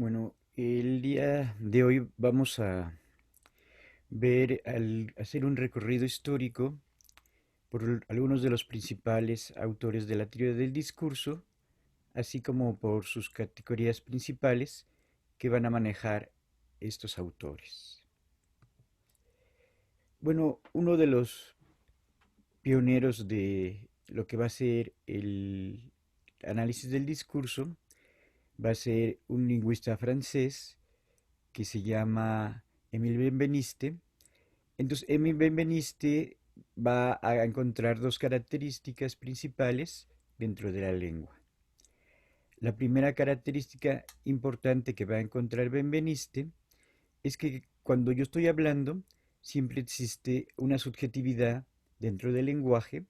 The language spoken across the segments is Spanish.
Bueno, el día de hoy vamos a hacer un recorrido histórico por algunos de los principales autores de la teoría del discurso, así como por sus categorías principales que van a manejar estos autores. Bueno, uno de los pioneros de lo que va a ser el análisis del discurso va a ser un lingüista francés que se llama Émile Benveniste. Entonces, Émile Benveniste va a encontrar dos características principales dentro de la lengua. La primera característica importante que va a encontrar Benveniste es que cuando yo estoy hablando, siempre existe una subjetividad dentro del lenguaje,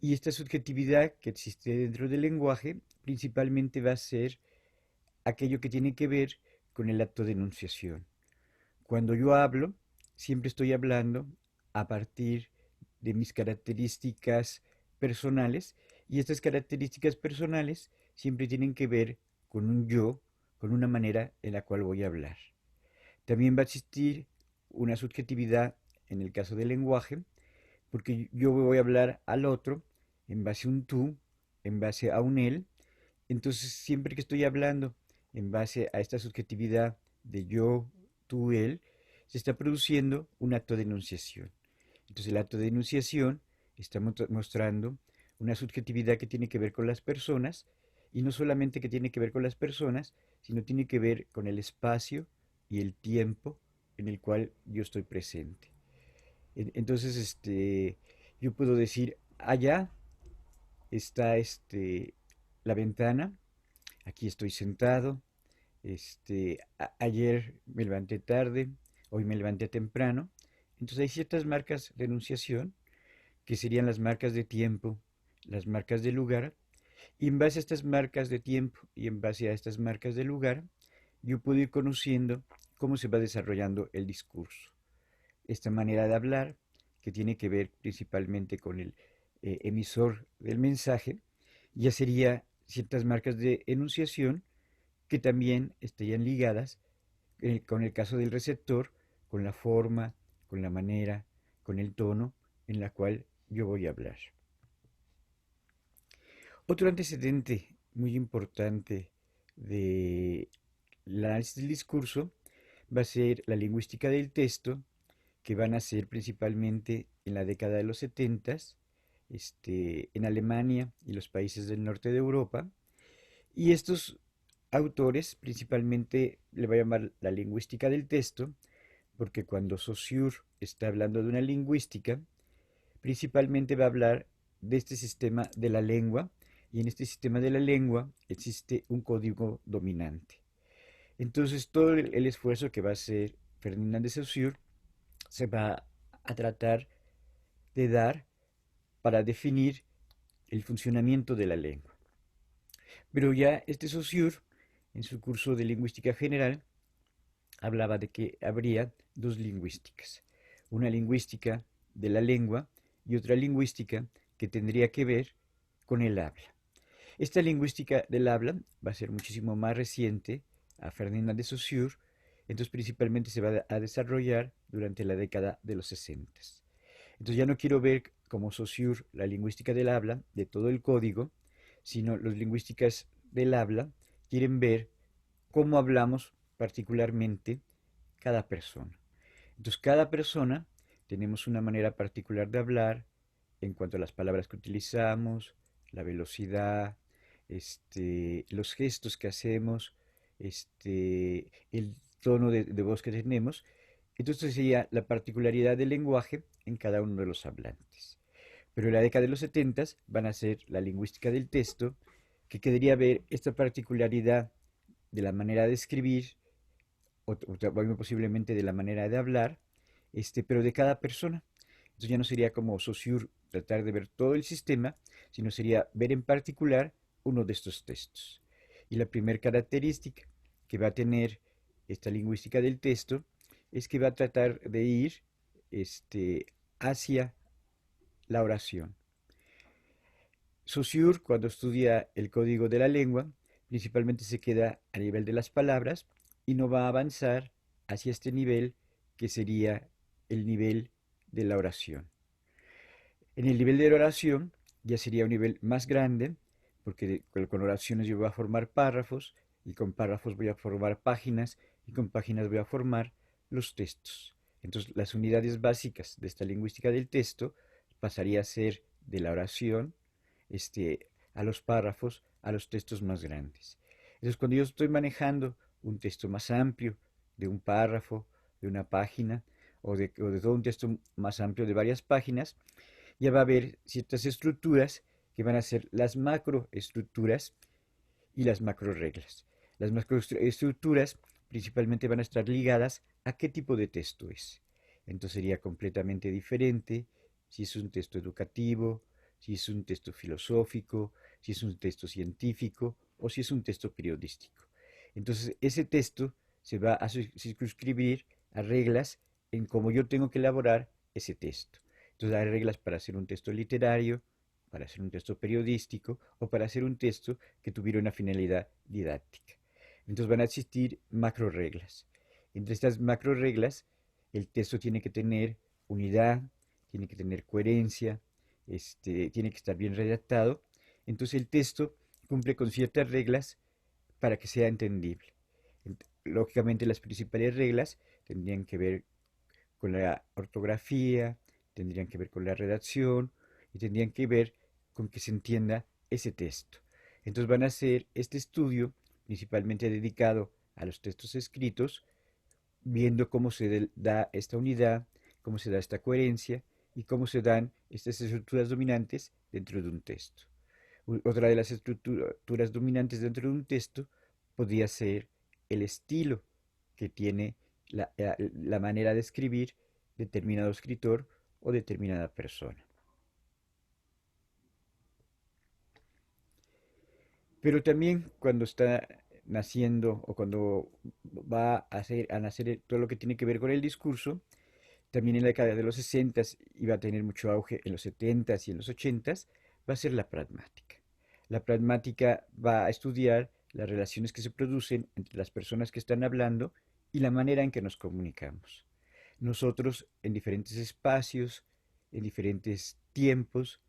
y esta subjetividad que existe dentro del lenguaje principalmente va a ser aquello que tiene que ver con el acto de enunciación. Cuando yo hablo, siempre estoy hablando a partir de mis características personales, y estas características personales siempre tienen que ver con un yo, con una manera en la cual voy a hablar. También va a existir una subjetividad en el caso del lenguaje, porque yo voy a hablar al otro en base a un tú, en base a un él. Entonces, siempre que estoy hablando en base a esta subjetividad de yo, tú, él, se está produciendo un acto de enunciación. Entonces, el acto de enunciación está mostrando una subjetividad que tiene que ver con las personas, y no solamente que tiene que ver con las personas, sino tiene que ver con el espacio y el tiempo en el cual yo estoy presente. Entonces, yo puedo decir, allá está la ventana, aquí estoy sentado, ayer me levanté tarde, hoy me levanté temprano. Entonces hay ciertas marcas de enunciación que serían las marcas de tiempo, las marcas de lugar, y en base a estas marcas de tiempo y en base a estas marcas de lugar, yo puedo ir conociendo cómo se va desarrollando el discurso. Esta manera de hablar, que tiene que ver principalmente con el emisor del mensaje, ya sería ciertas marcas de enunciación que también estarían ligadas con el caso del receptor, con la forma, con la manera, con el tono en la cual yo voy a hablar. Otro antecedente muy importante del análisis del discurso va a ser la lingüística del texto, que van a ser principalmente en la década de los 70 en Alemania y los países del norte de Europa. Y estos autores principalmente le va a llamar la lingüística del texto, porque cuando Saussure está hablando de una lingüística, principalmente va a hablar de este sistema de la lengua, y en este sistema de la lengua existe un código dominante. Entonces todo el esfuerzo que va a hacer Ferdinand de Saussure se va a tratar de dar para definir el funcionamiento de la lengua. Pero ya Saussure, en su curso de lingüística general, hablaba de que habría dos lingüísticas: una lingüística de la lengua y otra lingüística que tendría que ver con el habla. Esta lingüística del habla va a ser muchísimo más reciente a Ferdinand de Saussure, entonces principalmente se va a desarrollar durante la década de los 60. Entonces ya no quiero ver como Saussure la lingüística del habla, de todo el código, sino los lingüísticas del habla quieren ver cómo hablamos particularmente cada persona. Entonces cada persona tenemos una manera particular de hablar en cuanto a las palabras que utilizamos, la velocidad, los gestos que hacemos, el tono de voz que tenemos. Entonces sería la particularidad del lenguaje en cada uno de los hablantes. Pero en la década de los 70 van a ser la lingüística del texto, que querría ver esta particularidad de la manera de escribir, o posiblemente de la manera de hablar, pero de cada persona. Entonces ya no sería como Saussure tratar de ver todo el sistema, sino sería ver en particular uno de estos textos. Y la primera característica que va a tener esta lingüística del texto es que va a tratar de ir hacia la oración. Saussure, cuando estudia el código de la lengua, principalmente se queda a nivel de las palabras y no va a avanzar hacia este nivel que sería el nivel de la oración. En el nivel de la oración ya sería un nivel más grande, porque con oraciones yo voy a formar párrafos, y con párrafos voy a formar páginas, y con páginas voy a formar los textos. Entonces, las unidades básicas de esta lingüística del texto pasaría a ser de la oración, a los párrafos, a los textos más grandes. Entonces, cuando yo estoy manejando un texto más amplio, de un párrafo, de una página, o de todo un texto más amplio de varias páginas, ya va a haber ciertas estructuras que van a ser las macroestructuras y las macroreglas. Las macroestructuras principalmente van a estar ligadas a qué tipo de texto es. Entonces sería completamente diferente si es un texto educativo, si es un texto filosófico, si es un texto científico o si es un texto periodístico. Entonces ese texto se va a circunscribir a reglas en cómo yo tengo que elaborar ese texto. Entonces hay reglas para hacer un texto literario, para hacer un texto periodístico o para hacer un texto que tuviera una finalidad didáctica. Entonces van a existir macro reglas. Entre estas macro reglas, el texto tiene que tener unidad, tiene que tener coherencia, tiene que estar bien redactado. Entonces el texto cumple con ciertas reglas para que sea entendible. Lógicamente las principales reglas tendrían que ver con la ortografía, tendrían que ver con la redacción y tendrían que ver con que se entienda ese texto. Entonces van a hacer este estudio principalmente dedicado a los textos escritos, viendo cómo se da esta unidad, cómo se da esta coherencia y cómo se dan estas estructuras dominantes dentro de un texto. Otra de las estructuras dominantes dentro de un texto podría ser el estilo que tiene la manera de escribir determinado escritor o determinada persona. Pero también cuando está naciendo o cuando va a nacer todo lo que tiene que ver con el discurso, también en la década de los 60 y va a tener mucho auge en los 70 y en los 80, va a ser la pragmática. La pragmática va a estudiar las relaciones que se producen entre las personas que están hablando y la manera en que nos comunicamos. Nosotros en diferentes espacios, en diferentes tiempos,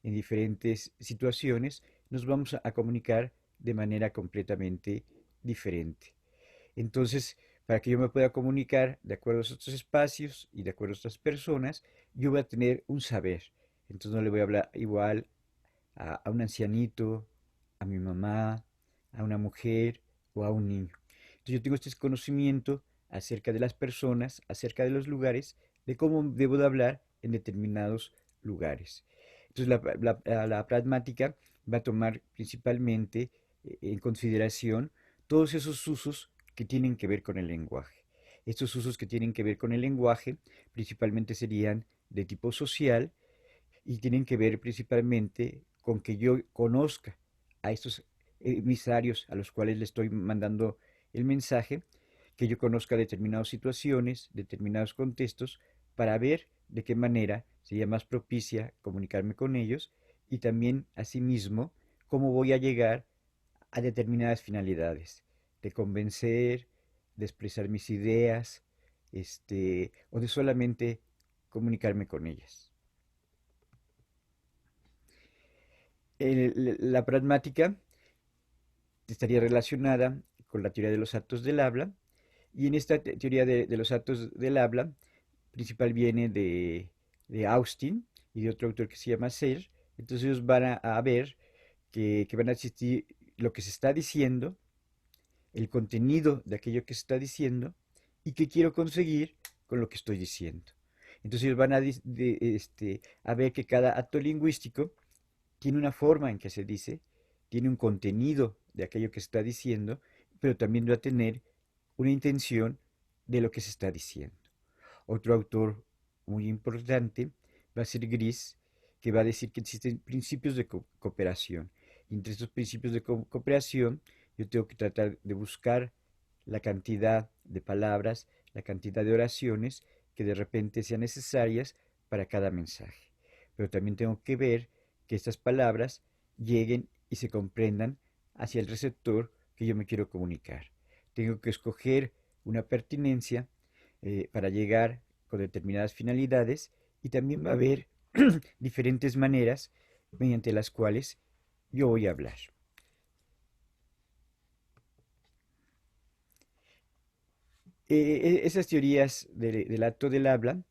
en diferentes situaciones, nos vamos a comunicar de manera completamente diferente. Entonces, para que yo me pueda comunicar de acuerdo a estos espacios y de acuerdo a estas personas, yo voy a tener un saber. Entonces no le voy a hablar igual a un ancianito, a mi mamá, a una mujer o a un niño. Entonces yo tengo este conocimiento acerca de las personas, acerca de los lugares, de cómo debo de hablar en determinados lugares. Entonces la pragmática va a tomar principalmente en consideración todos esos usos que tienen que ver con el lenguaje. Estos usos que tienen que ver con el lenguaje principalmente serían de tipo social y tienen que ver principalmente con que yo conozca a estos emisarios a los cuales le estoy mandando el mensaje, que yo conozca determinadas situaciones, determinados contextos, para ver de qué manera sería más propicia comunicarme con ellos y también, asimismo, cómo voy a llegar a determinadas finalidades, de convencer, de expresar mis ideas, o de solamente comunicarme con ellas. La pragmática estaría relacionada con la teoría de los actos del habla, y en esta teoría de los actos del habla, principal viene de Austin y de otro autor que se llama Searle. Entonces ellos van a ver que van a existir lo que se está diciendo, el contenido de aquello que se está diciendo y qué quiero conseguir con lo que estoy diciendo. Entonces ellos van a ver que cada acto lingüístico tiene una forma en que se dice, tiene un contenido de aquello que se está diciendo, pero también va a tener una intención de lo que se está diciendo. Otro autor muy importante va a ser Gris, que va a decir que existen principios de cooperación. Y entre estos principios de cooperación, yo tengo que tratar de buscar la cantidad de palabras, la cantidad de oraciones que de repente sean necesarias para cada mensaje. Pero también tengo que ver que estas palabras lleguen y se comprendan hacia el receptor que yo me quiero comunicar. Tengo que escoger una pertinencia para llegar con determinadas finalidades y también va a haber diferentes maneras mediante las cuales yo voy a hablar. Esas teorías del acto del habla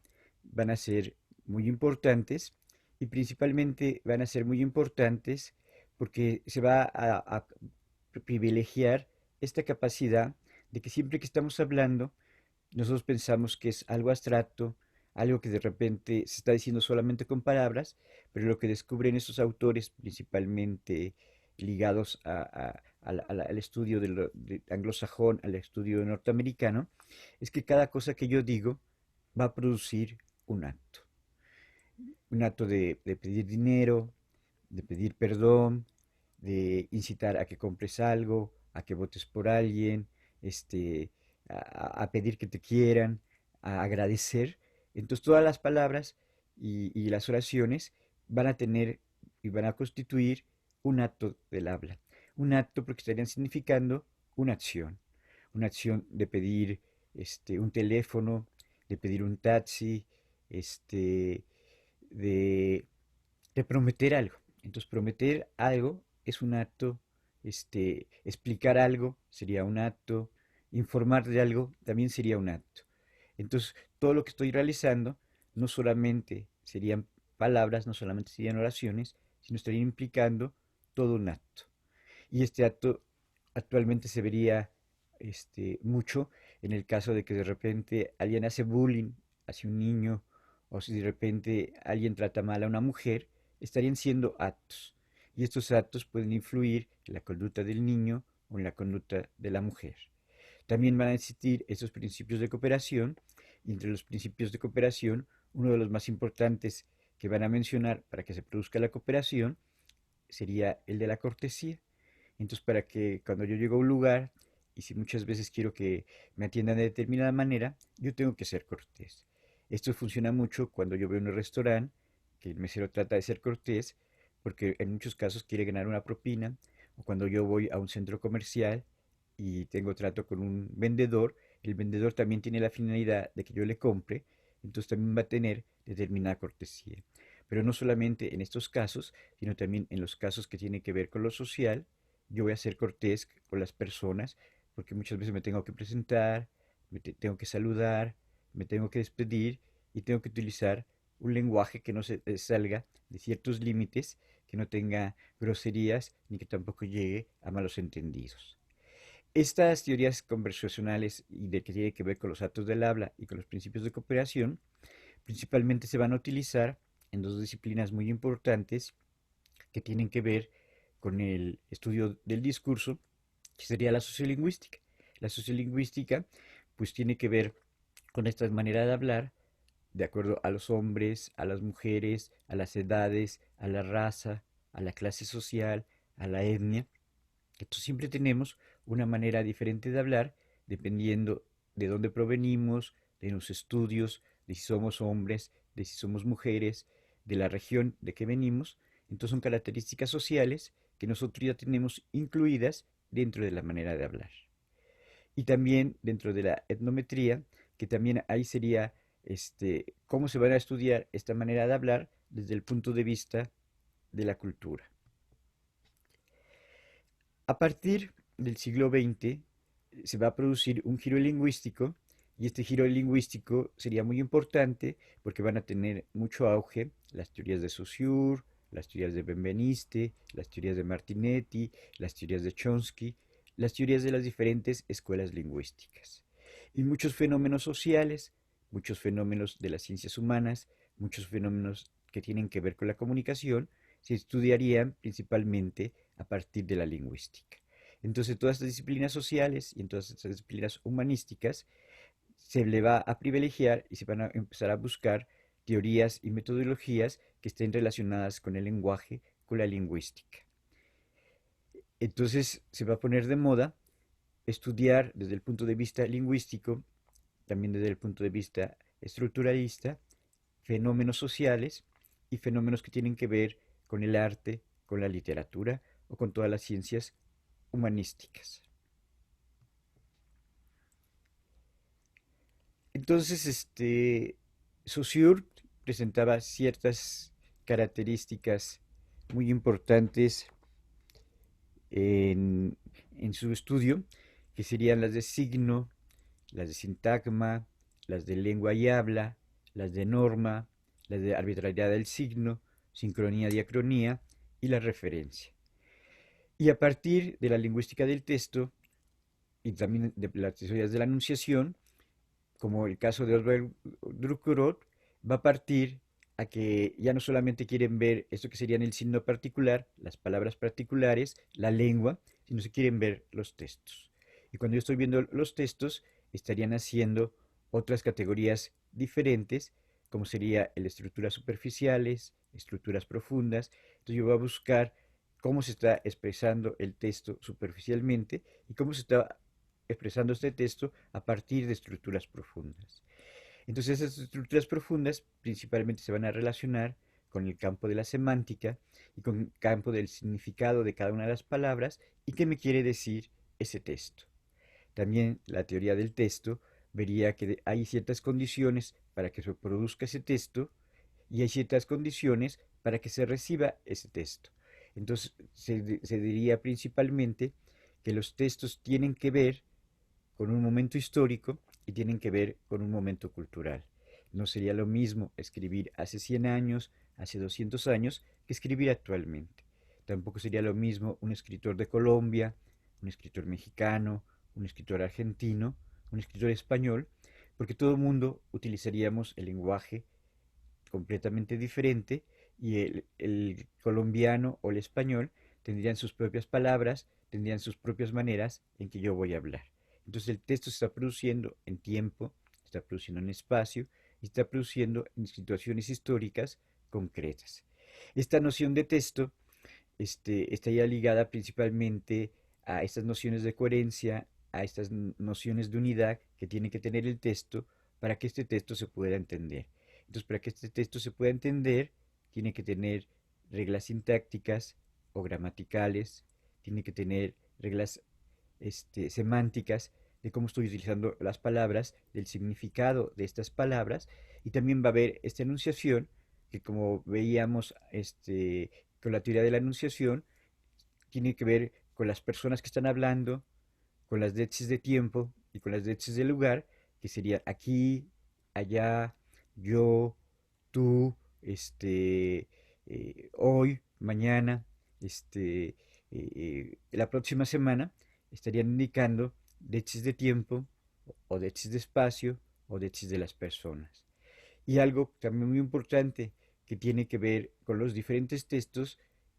van a ser muy importantes y principalmente van a ser muy importantes porque se va a privilegiar esta capacidad de que siempre que estamos hablando, nosotros pensamos que es algo abstracto, algo que de repente se está diciendo solamente con palabras, pero lo que descubren esos autores, principalmente ligados al estudio de anglosajón, al estudio norteamericano, es que cada cosa que yo digo va a producir un acto de pedir dinero, de pedir perdón, de incitar a que compres algo, a que votes por alguien, este, a pedir que te quieran, a agradecer. Entonces todas las palabras y las oraciones van a tener y van a constituir un acto del habla. Un acto porque estarían significando una acción de pedir un teléfono, de pedir un taxi, este, de, de prometer algo. Entonces, prometer algo es un acto, explicar algo sería un acto, informar de algo también sería un acto. Entonces, todo lo que estoy realizando no solamente serían palabras, no solamente serían oraciones, sino estaría implicando todo un acto. Y este acto actualmente se vería mucho en el caso de que de repente alguien hace bullying hacia un niño o si de repente alguien trata mal a una mujer, estarían siendo actos. Y estos actos pueden influir en la conducta del niño o en la conducta de la mujer. También van a existir estos principios de cooperación y entre los principios de cooperación, uno de los más importantes que van a mencionar para que se produzca la cooperación sería el de la cortesía. Entonces, para que cuando yo llego a un lugar, y si muchas veces quiero que me atiendan de determinada manera, yo tengo que ser cortés. Esto funciona mucho cuando yo veo en un restaurante que el mesero trata de ser cortés, porque en muchos casos quiere ganar una propina, o cuando yo voy a un centro comercial y tengo trato con un vendedor, el vendedor también tiene la finalidad de que yo le compre, entonces también va a tener determinada cortesía. Pero no solamente en estos casos, sino también en los casos que tienen que ver con lo social, yo voy a ser cortés con las personas, porque muchas veces me tengo que presentar, tengo que saludar, me tengo que despedir y tengo que utilizar un lenguaje que no se salga de ciertos límites, que no tenga groserías ni que tampoco llegue a malos entendidos. Estas teorías conversacionales y de que tiene que ver con los actos del habla y con los principios de cooperación, principalmente se van a utilizar en dos disciplinas muy importantes que tienen que ver con el estudio del discurso, que sería la sociolingüística. La sociolingüística pues tiene que ver con esta manera de hablar de acuerdo a los hombres, a las mujeres, a las edades, a la raza, a la clase social, a la etnia. Entonces siempre tenemos una manera diferente de hablar dependiendo de dónde provenimos, de los estudios, de si somos hombres, de si somos mujeres, de la región de que venimos. Entonces son características sociales que nosotros ya tenemos incluidas dentro de la manera de hablar. Y también dentro de la etnometría, que también ahí sería cómo se van a estudiar esta manera de hablar desde el punto de vista de la cultura. A partir del siglo XX se va a producir un giro lingüístico y este giro lingüístico sería muy importante porque van a tener mucho auge las teorías de Saussure, las teorías de Benveniste, las teorías de Martinetti, las teorías de Chomsky, las teorías de las diferentes escuelas lingüísticas. Y muchos fenómenos sociales, muchos fenómenos de las ciencias humanas, muchos fenómenos que tienen que ver con la comunicación, se estudiarían principalmente a partir de la lingüística. Entonces, todas estas disciplinas sociales y en todas estas disciplinas humanísticas se le va a privilegiar y se van a empezar a buscar teorías y metodologías que estén relacionadas con el lenguaje, con la lingüística. Entonces, se va a poner de moda estudiar desde el punto de vista lingüístico, también desde el punto de vista estructuralista, fenómenos sociales y fenómenos que tienen que ver con el arte, con la literatura o con todas las ciencias humanísticas. Entonces, Saussure presentaba ciertas características muy importantes en, en su estudio, que serían las de signo, las de sintagma, las de lengua y habla, las de norma, las de arbitrariedad del signo, sincronía, diacronía y la referencia. Y a partir de la lingüística del texto y también de las teorías de la enunciación, como el caso de Oswald Druckerot, va a partir a que ya no solamente quieren ver esto que serían el signo particular, las palabras particulares, la lengua, sino se quieren ver los textos. Y cuando yo estoy viendo los textos, estarían haciendo otras categorías diferentes, como sería el estructuras superficiales, estructuras profundas. Entonces yo voy a buscar cómo se está expresando el texto superficialmente y cómo se está expresando este texto a partir de estructuras profundas. Entonces esas estructuras profundas principalmente se van a relacionar con el campo de la semántica y con el campo del significado de cada una de las palabras y qué me quiere decir ese texto. También la teoría del texto vería que hay ciertas condiciones para que se produzca ese texto y hay ciertas condiciones para que se reciba ese texto. Entonces se diría principalmente que los textos tienen que ver con un momento histórico y tienen que ver con un momento cultural. No sería lo mismo escribir hace 100 años, hace 200 años, que escribir actualmente. Tampoco sería lo mismo un escritor de Colombia, un escritor mexicano, un escritor argentino, un escritor español, porque todo el mundo utilizaríamos el lenguaje completamente diferente y el colombiano o el español tendrían sus propias palabras, tendrían sus propias maneras en que yo voy a hablar. Entonces el texto se está produciendo en tiempo, se está produciendo en espacio y se está produciendo en situaciones históricas concretas. Esta noción de texto está ya ligada principalmente a estas nociones de coherencia, a estas nociones de unidad que tiene que tener el texto para que este texto se pueda entender. Entonces, para que este texto se pueda entender, tiene que tener reglas sintácticas o gramaticales, tiene que tener reglas semánticas de cómo estoy utilizando las palabras, del significado de estas palabras, y también va a haber esta enunciación que como veíamos con la teoría de la enunciación, tiene que ver con las personas que están hablando, con las deches de tiempo y con las deches de lugar, que serían aquí, allá, yo, tú, hoy, mañana, la próxima semana, estarían indicando deches de tiempo o deches de espacio o deches de las personas. Y algo también muy importante que tiene que ver con los diferentes textos,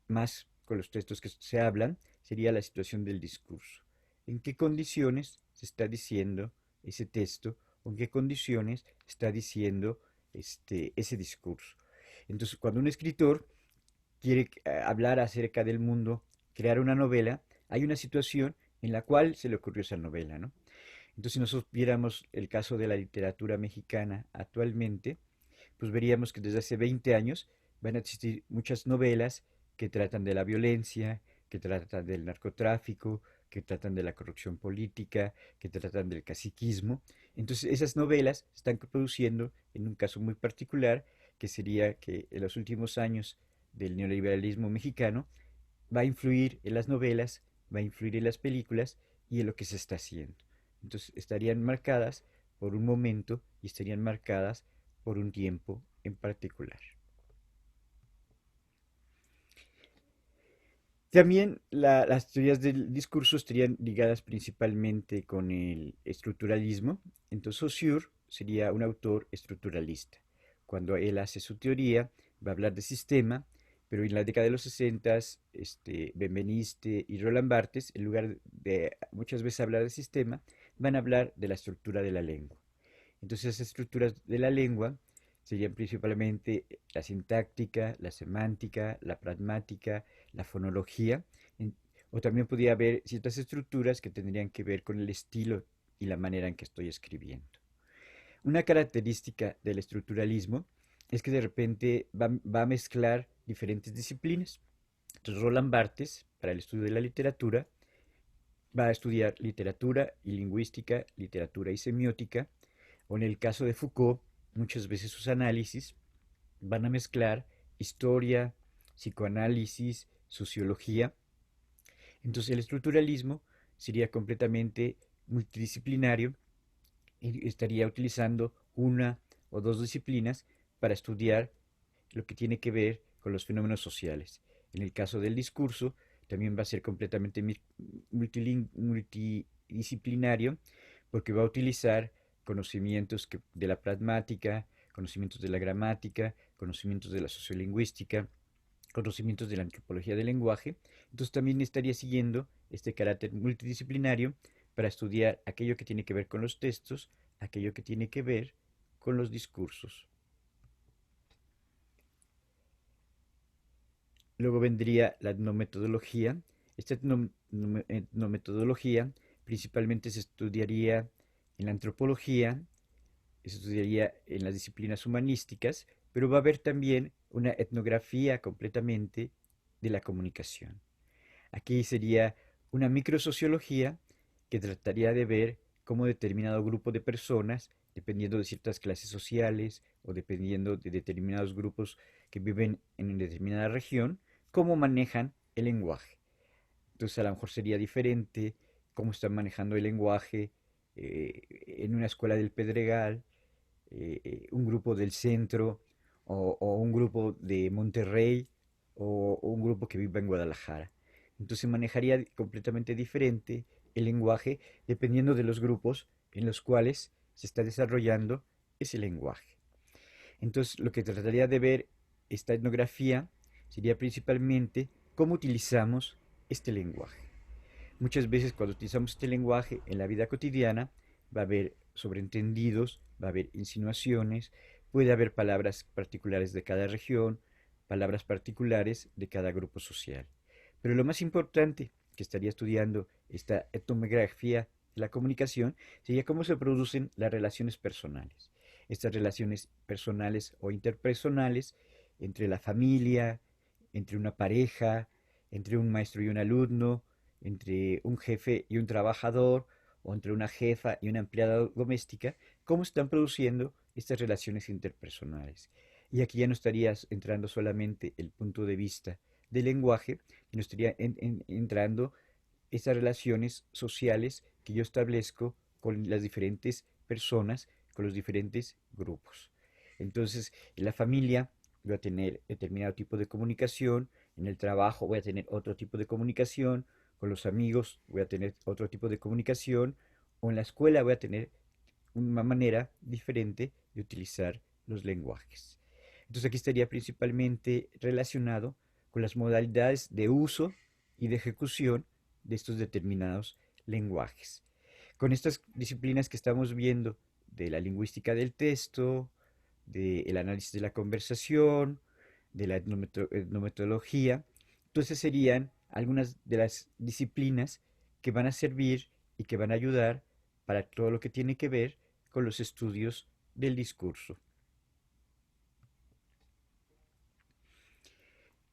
más con los textos que se hablan, sería la situación del discurso. ¿En qué condiciones se está diciendo ese texto o en qué condiciones está diciendo ese discurso? Entonces, cuando un escritor quiere hablar acerca del mundo, crear una novela, hay una situación en la cual se le ocurrió esa novela, ¿no? Entonces, si nosotros viéramos el caso de la literatura mexicana actualmente, pues veríamos que desde hace 20 años van a existir muchas novelas que tratan de la violencia, que tratan del narcotráfico, que tratan de la corrupción política, que tratan del caciquismo. Entonces esas novelas se están produciendo en un caso muy particular, que sería que en los últimos años del neoliberalismo mexicano va a influir en las novelas, va a influir en las películas y en lo que se está haciendo. Entonces estarían marcadas por un momento y estarían marcadas por un tiempo en particular. También las teorías del discurso estarían ligadas principalmente con el estructuralismo. Entonces Saussure sería un autor estructuralista. Cuando él hace su teoría, va a hablar de sistema, pero en la década de los 60, Benveniste y Roland Barthes, en lugar de muchas veces hablar de sistema, van a hablar de la estructura de la lengua. Entonces, esas estructuras de la lengua serían principalmente la sintáctica, la semántica, la pragmática, la fonología, o también podría haber ciertas estructuras que tendrían que ver con el estilo y la manera en que estoy escribiendo. Una característica del estructuralismo es que de repente va a mezclar diferentes disciplinas. Entonces, Roland Barthes, para el estudio de la literatura, va a estudiar literatura y lingüística, literatura y semiótica, o en el caso de Foucault, muchas veces sus análisis van a mezclar historia, psicoanálisis, sociología. Entonces el estructuralismo sería completamente multidisciplinario y estaría utilizando una o dos disciplinas para estudiar lo que tiene que ver con los fenómenos sociales. En el caso del discurso, también va a ser completamente multidisciplinario porque va a utilizar conocimientos de la pragmática, conocimientos de la gramática, conocimientos de la sociolingüística, conocimientos de la antropología del lenguaje. Entonces también estaría siguiendo este carácter multidisciplinario para estudiar aquello que tiene que ver con los textos, aquello que tiene que ver con los discursos. Luego vendría la etnometodología. Esta etnometodología principalmente se estudiaría en la antropología, se estudiaría en las disciplinas humanísticas, pero va a haber también una etnografía completamente de la comunicación. Aquí sería una microsociología que trataría de ver cómo determinado grupo de personas, dependiendo de ciertas clases sociales o dependiendo de determinados grupos que viven en una determinada región, cómo manejan el lenguaje. Entonces a lo mejor sería diferente cómo están manejando el lenguaje en una escuela del Pedregal, un grupo del centro o un grupo de Monterrey o un grupo que viva en Guadalajara. Entonces manejaría completamente diferente el lenguaje dependiendo de los grupos en los cuales se está desarrollando ese lenguaje. Entonces lo que trataría de ver esta etnografía sería principalmente cómo utilizamos este lenguaje. Muchas veces cuando utilizamos este lenguaje en la vida cotidiana va a haber sobreentendidos, va a haber insinuaciones, puede haber palabras particulares de cada región, palabras particulares de cada grupo social. Pero lo más importante que estaría estudiando esta etnografía de la comunicación sería cómo se producen las relaciones personales. Estas relaciones personales o interpersonales entre la familia, entre una pareja, entre un maestro y un alumno, entre un jefe y un trabajador, o entre una jefa y una empleada doméstica, cómo están produciendo estas relaciones interpersonales. Y aquí ya no estarías entrando solamente el punto de vista del lenguaje, sino estaría entrando estas relaciones sociales que yo establezco con las diferentes personas, con los diferentes grupos. Entonces, en la familia voy a tener determinado tipo de comunicación, en el trabajo voy a tener otro tipo de comunicación, con los amigos voy a tener otro tipo de comunicación, o en la escuela voy a tener una manera diferente de utilizar los lenguajes. Entonces aquí estaría principalmente relacionado con las modalidades de uso y de ejecución de estos determinados lenguajes. Con estas disciplinas que estamos viendo de la lingüística del texto, del análisis de la conversación, de la etnometodología, entonces serían algunas de las disciplinas que van a servir y que van a ayudar para todo lo que tiene que ver con los estudios del discurso.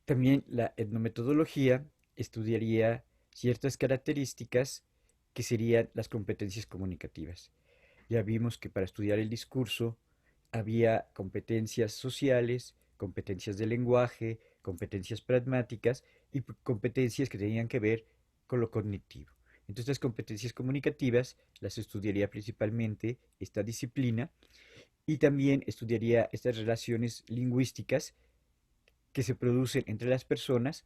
También la etnometodología estudiaría ciertas características que serían las competencias comunicativas. Ya vimos que para estudiar el discurso había competencias sociales, competencias de lenguaje, competencias pragmáticas y competencias que tenían que ver con lo cognitivo. Entonces las competencias comunicativas las estudiaría principalmente esta disciplina y también estudiaría estas relaciones lingüísticas que se producen entre las personas,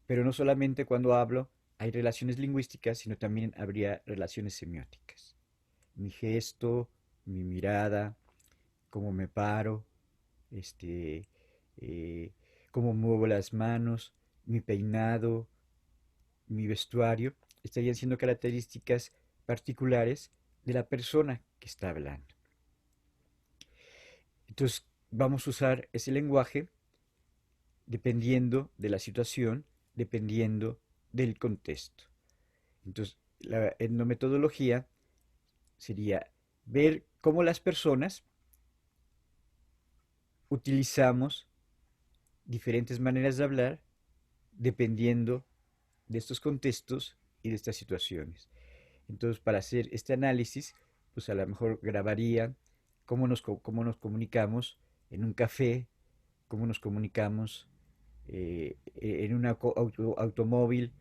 pero no solamente cuando hablo hay relaciones lingüísticas, sino también habría relaciones semióticas. Mi gesto, mi mirada, cómo me paro, este, eh, cómo muevo las manos, mi peinado, mi vestuario, estarían siendo características particulares de la persona que está hablando. Entonces, vamos a usar ese lenguaje dependiendo de la situación, dependiendo del contexto. Entonces, la etnometodología sería ver cómo las personas utilizamos diferentes maneras de hablar dependiendo de estos contextos y de estas situaciones. Entonces, para hacer este análisis, pues a lo mejor grabaría cómo nos comunicamos en un café, cómo nos comunicamos en un automóvil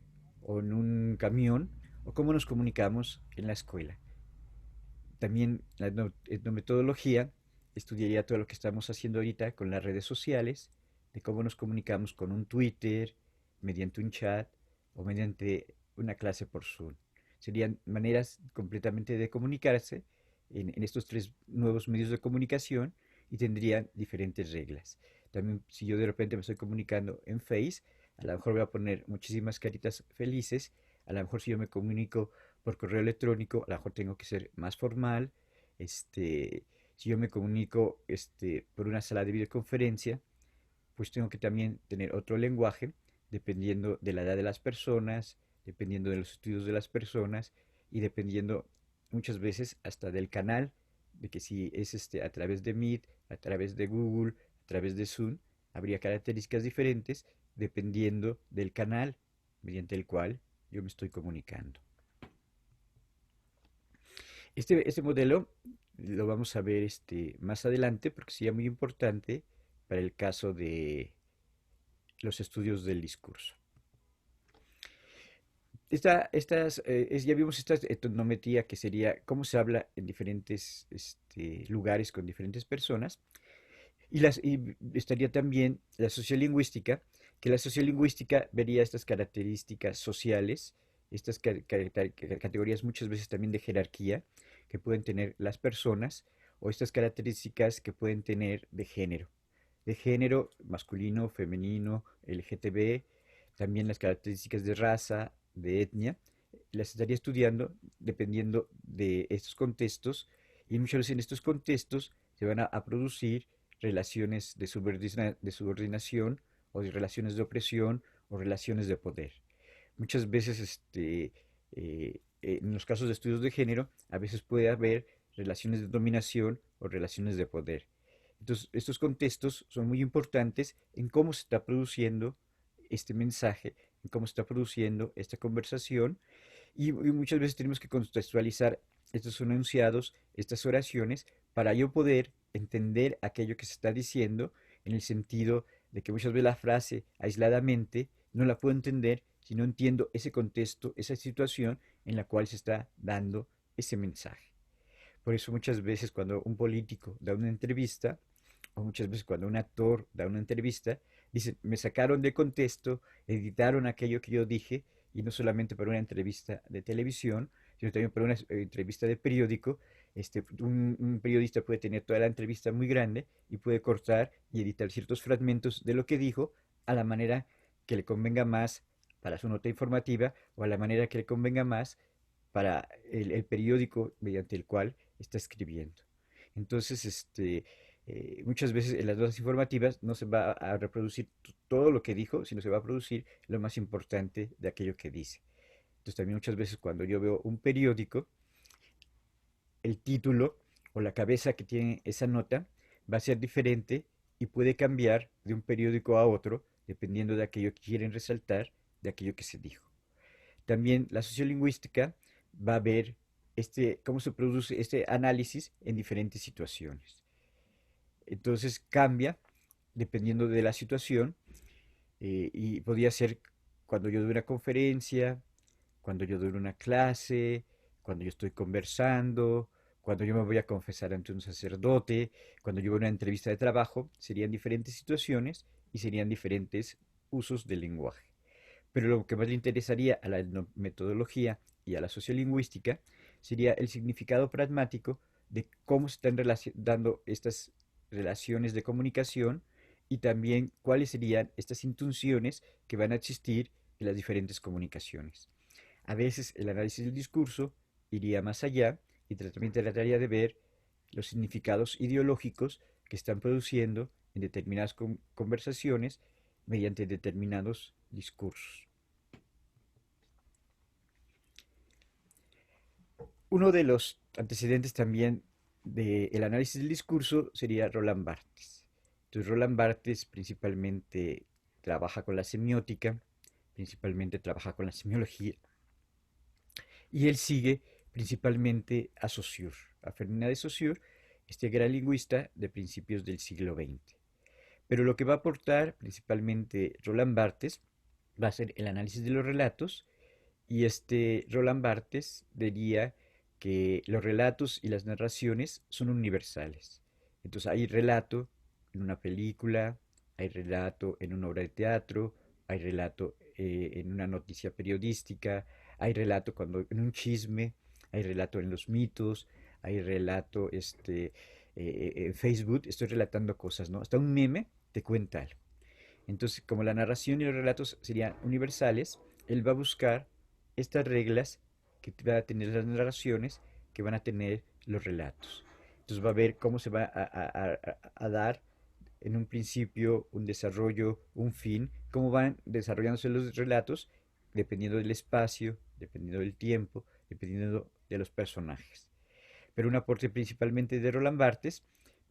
o en un camión, o cómo nos comunicamos en la escuela. También la etnometodología estudiaría todo lo que estamos haciendo ahorita con las redes sociales, de cómo nos comunicamos con un Twitter, mediante un chat o mediante una clase por Zoom. Serían maneras completamente de comunicarse en estos tres nuevos medios de comunicación y tendrían diferentes reglas. También si yo de repente me estoy comunicando en Face, a lo mejor voy a poner muchísimas caritas felices, a lo mejor si yo me comunico por correo electrónico, a lo mejor tengo que ser más formal. Si yo me comunico por una sala de videoconferencia, pues tengo que también tener otro lenguaje, dependiendo de la edad de las personas, dependiendo de los estudios de las personas y dependiendo muchas veces hasta del canal, de que si es a través de Meet, a través de Google, a través de Zoom, habría características diferentes dependiendo del canal mediante el cual yo me estoy comunicando. Este modelo lo vamos a ver más adelante porque sería muy importante para el caso de los estudios del discurso. Ya vimos esta etnometría que sería cómo se habla en diferentes lugares con diferentes personas. Y estaría también la sociolingüística, que la sociolingüística vería estas características sociales, estas categorías muchas veces también de jerarquía que pueden tener las personas o estas características que pueden tener de género masculino, femenino, LGTB, también las características de raza, de etnia, las estaría estudiando dependiendo de estos contextos y muchas veces en estos contextos se van a producir relaciones de subordinación o de relaciones de opresión o relaciones de poder. Muchas veces en los casos de estudios de género a veces puede haber relaciones de dominación o relaciones de poder. Entonces, estos contextos son muy importantes en cómo se está produciendo este mensaje, en cómo se está produciendo esta conversación y muchas veces tenemos que contextualizar estos enunciados, estas oraciones, para yo poder entender aquello que se está diciendo en el sentido de que muchas veces la frase aisladamente no la puedo entender si no entiendo ese contexto, esa situación en la cual se está dando ese mensaje. Por eso muchas veces cuando un político da una entrevista, o muchas veces cuando un actor da una entrevista, dicen, me sacaron de contexto, editaron aquello que yo dije, y no solamente para una entrevista de televisión, sino también para una entrevista de periódico. Un periodista puede tener toda la entrevista muy grande y puede cortar y editar ciertos fragmentos de lo que dijo a la manera que le convenga más para su nota informativa o a la manera que le convenga más para el periódico mediante el cual está escribiendo. Entonces, muchas veces en las notas informativas no se va a reproducir todo lo que dijo, sino se va a producir lo más importante de aquello que dice. Entonces también muchas veces cuando yo veo un periódico, el título o la cabeza que tiene esa nota va a ser diferente y puede cambiar de un periódico a otro dependiendo de aquello que quieren resaltar, de aquello que se dijo. También la sociolingüística va a ver cómo se produce este análisis en diferentes situaciones. Entonces cambia dependiendo de la situación y podría ser cuando yo doy una conferencia, cuando yo doy una clase, cuando yo estoy conversando, cuando yo me voy a confesar ante un sacerdote, cuando yo voy a una entrevista de trabajo, serían diferentes situaciones y serían diferentes usos del lenguaje. Pero lo que más le interesaría a la metodología y a la sociolingüística sería el significado pragmático de cómo se están dando estas relaciones de comunicación y también cuáles serían estas intenciones que van a existir en las diferentes comunicaciones. A veces el análisis del discurso iría más allá y también trataría de ver los significados ideológicos que están produciendo en determinadas conversaciones mediante determinados discursos. Uno de los antecedentes también del análisis del discurso sería Roland Barthes. Entonces Roland Barthes principalmente trabaja con la semiótica, principalmente trabaja con la semiología Y él sigue principalmente a Saussure, a Ferdinand de Saussure, este gran lingüista de principios del siglo XX. Pero lo que va a aportar principalmente Roland Barthes va a ser el análisis de los relatos, y este Roland Barthes diría que los relatos y las narraciones son universales. Entonces hay relato en una película, hay relato en una obra de teatro, hay relato en una noticia periodística, hay relato cuando en un chisme, hay relato en los mitos, hay relato en Facebook, estoy relatando cosas, ¿no? Hasta un meme te cuenta algo. Entonces, como la narración y los relatos serían universales, él va a buscar estas reglas que van a tener las narraciones, que van a tener los relatos. Entonces va a ver cómo se va a dar en un principio un desarrollo, un fin, cómo van desarrollándose los relatos dependiendo del espacio, dependiendo del tiempo, dependiendo de los personajes. Pero un aporte principalmente de Roland Barthes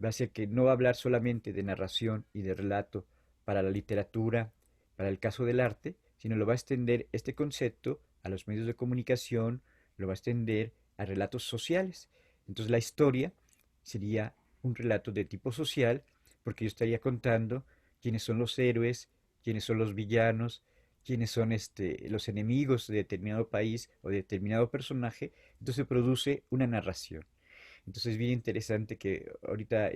va a ser que no va a hablar solamente de narración y de relato para la literatura, para el caso del arte, sino lo va a extender este concepto a los medios de comunicación, lo va a extender a relatos sociales. Entonces la historia sería un relato de tipo social, porque yo estaría contando quiénes son los héroes, quiénes son los villanos, quiénes son los enemigos de determinado país o de determinado personaje. Entonces se produce una narración. Entonces es bien interesante que ahorita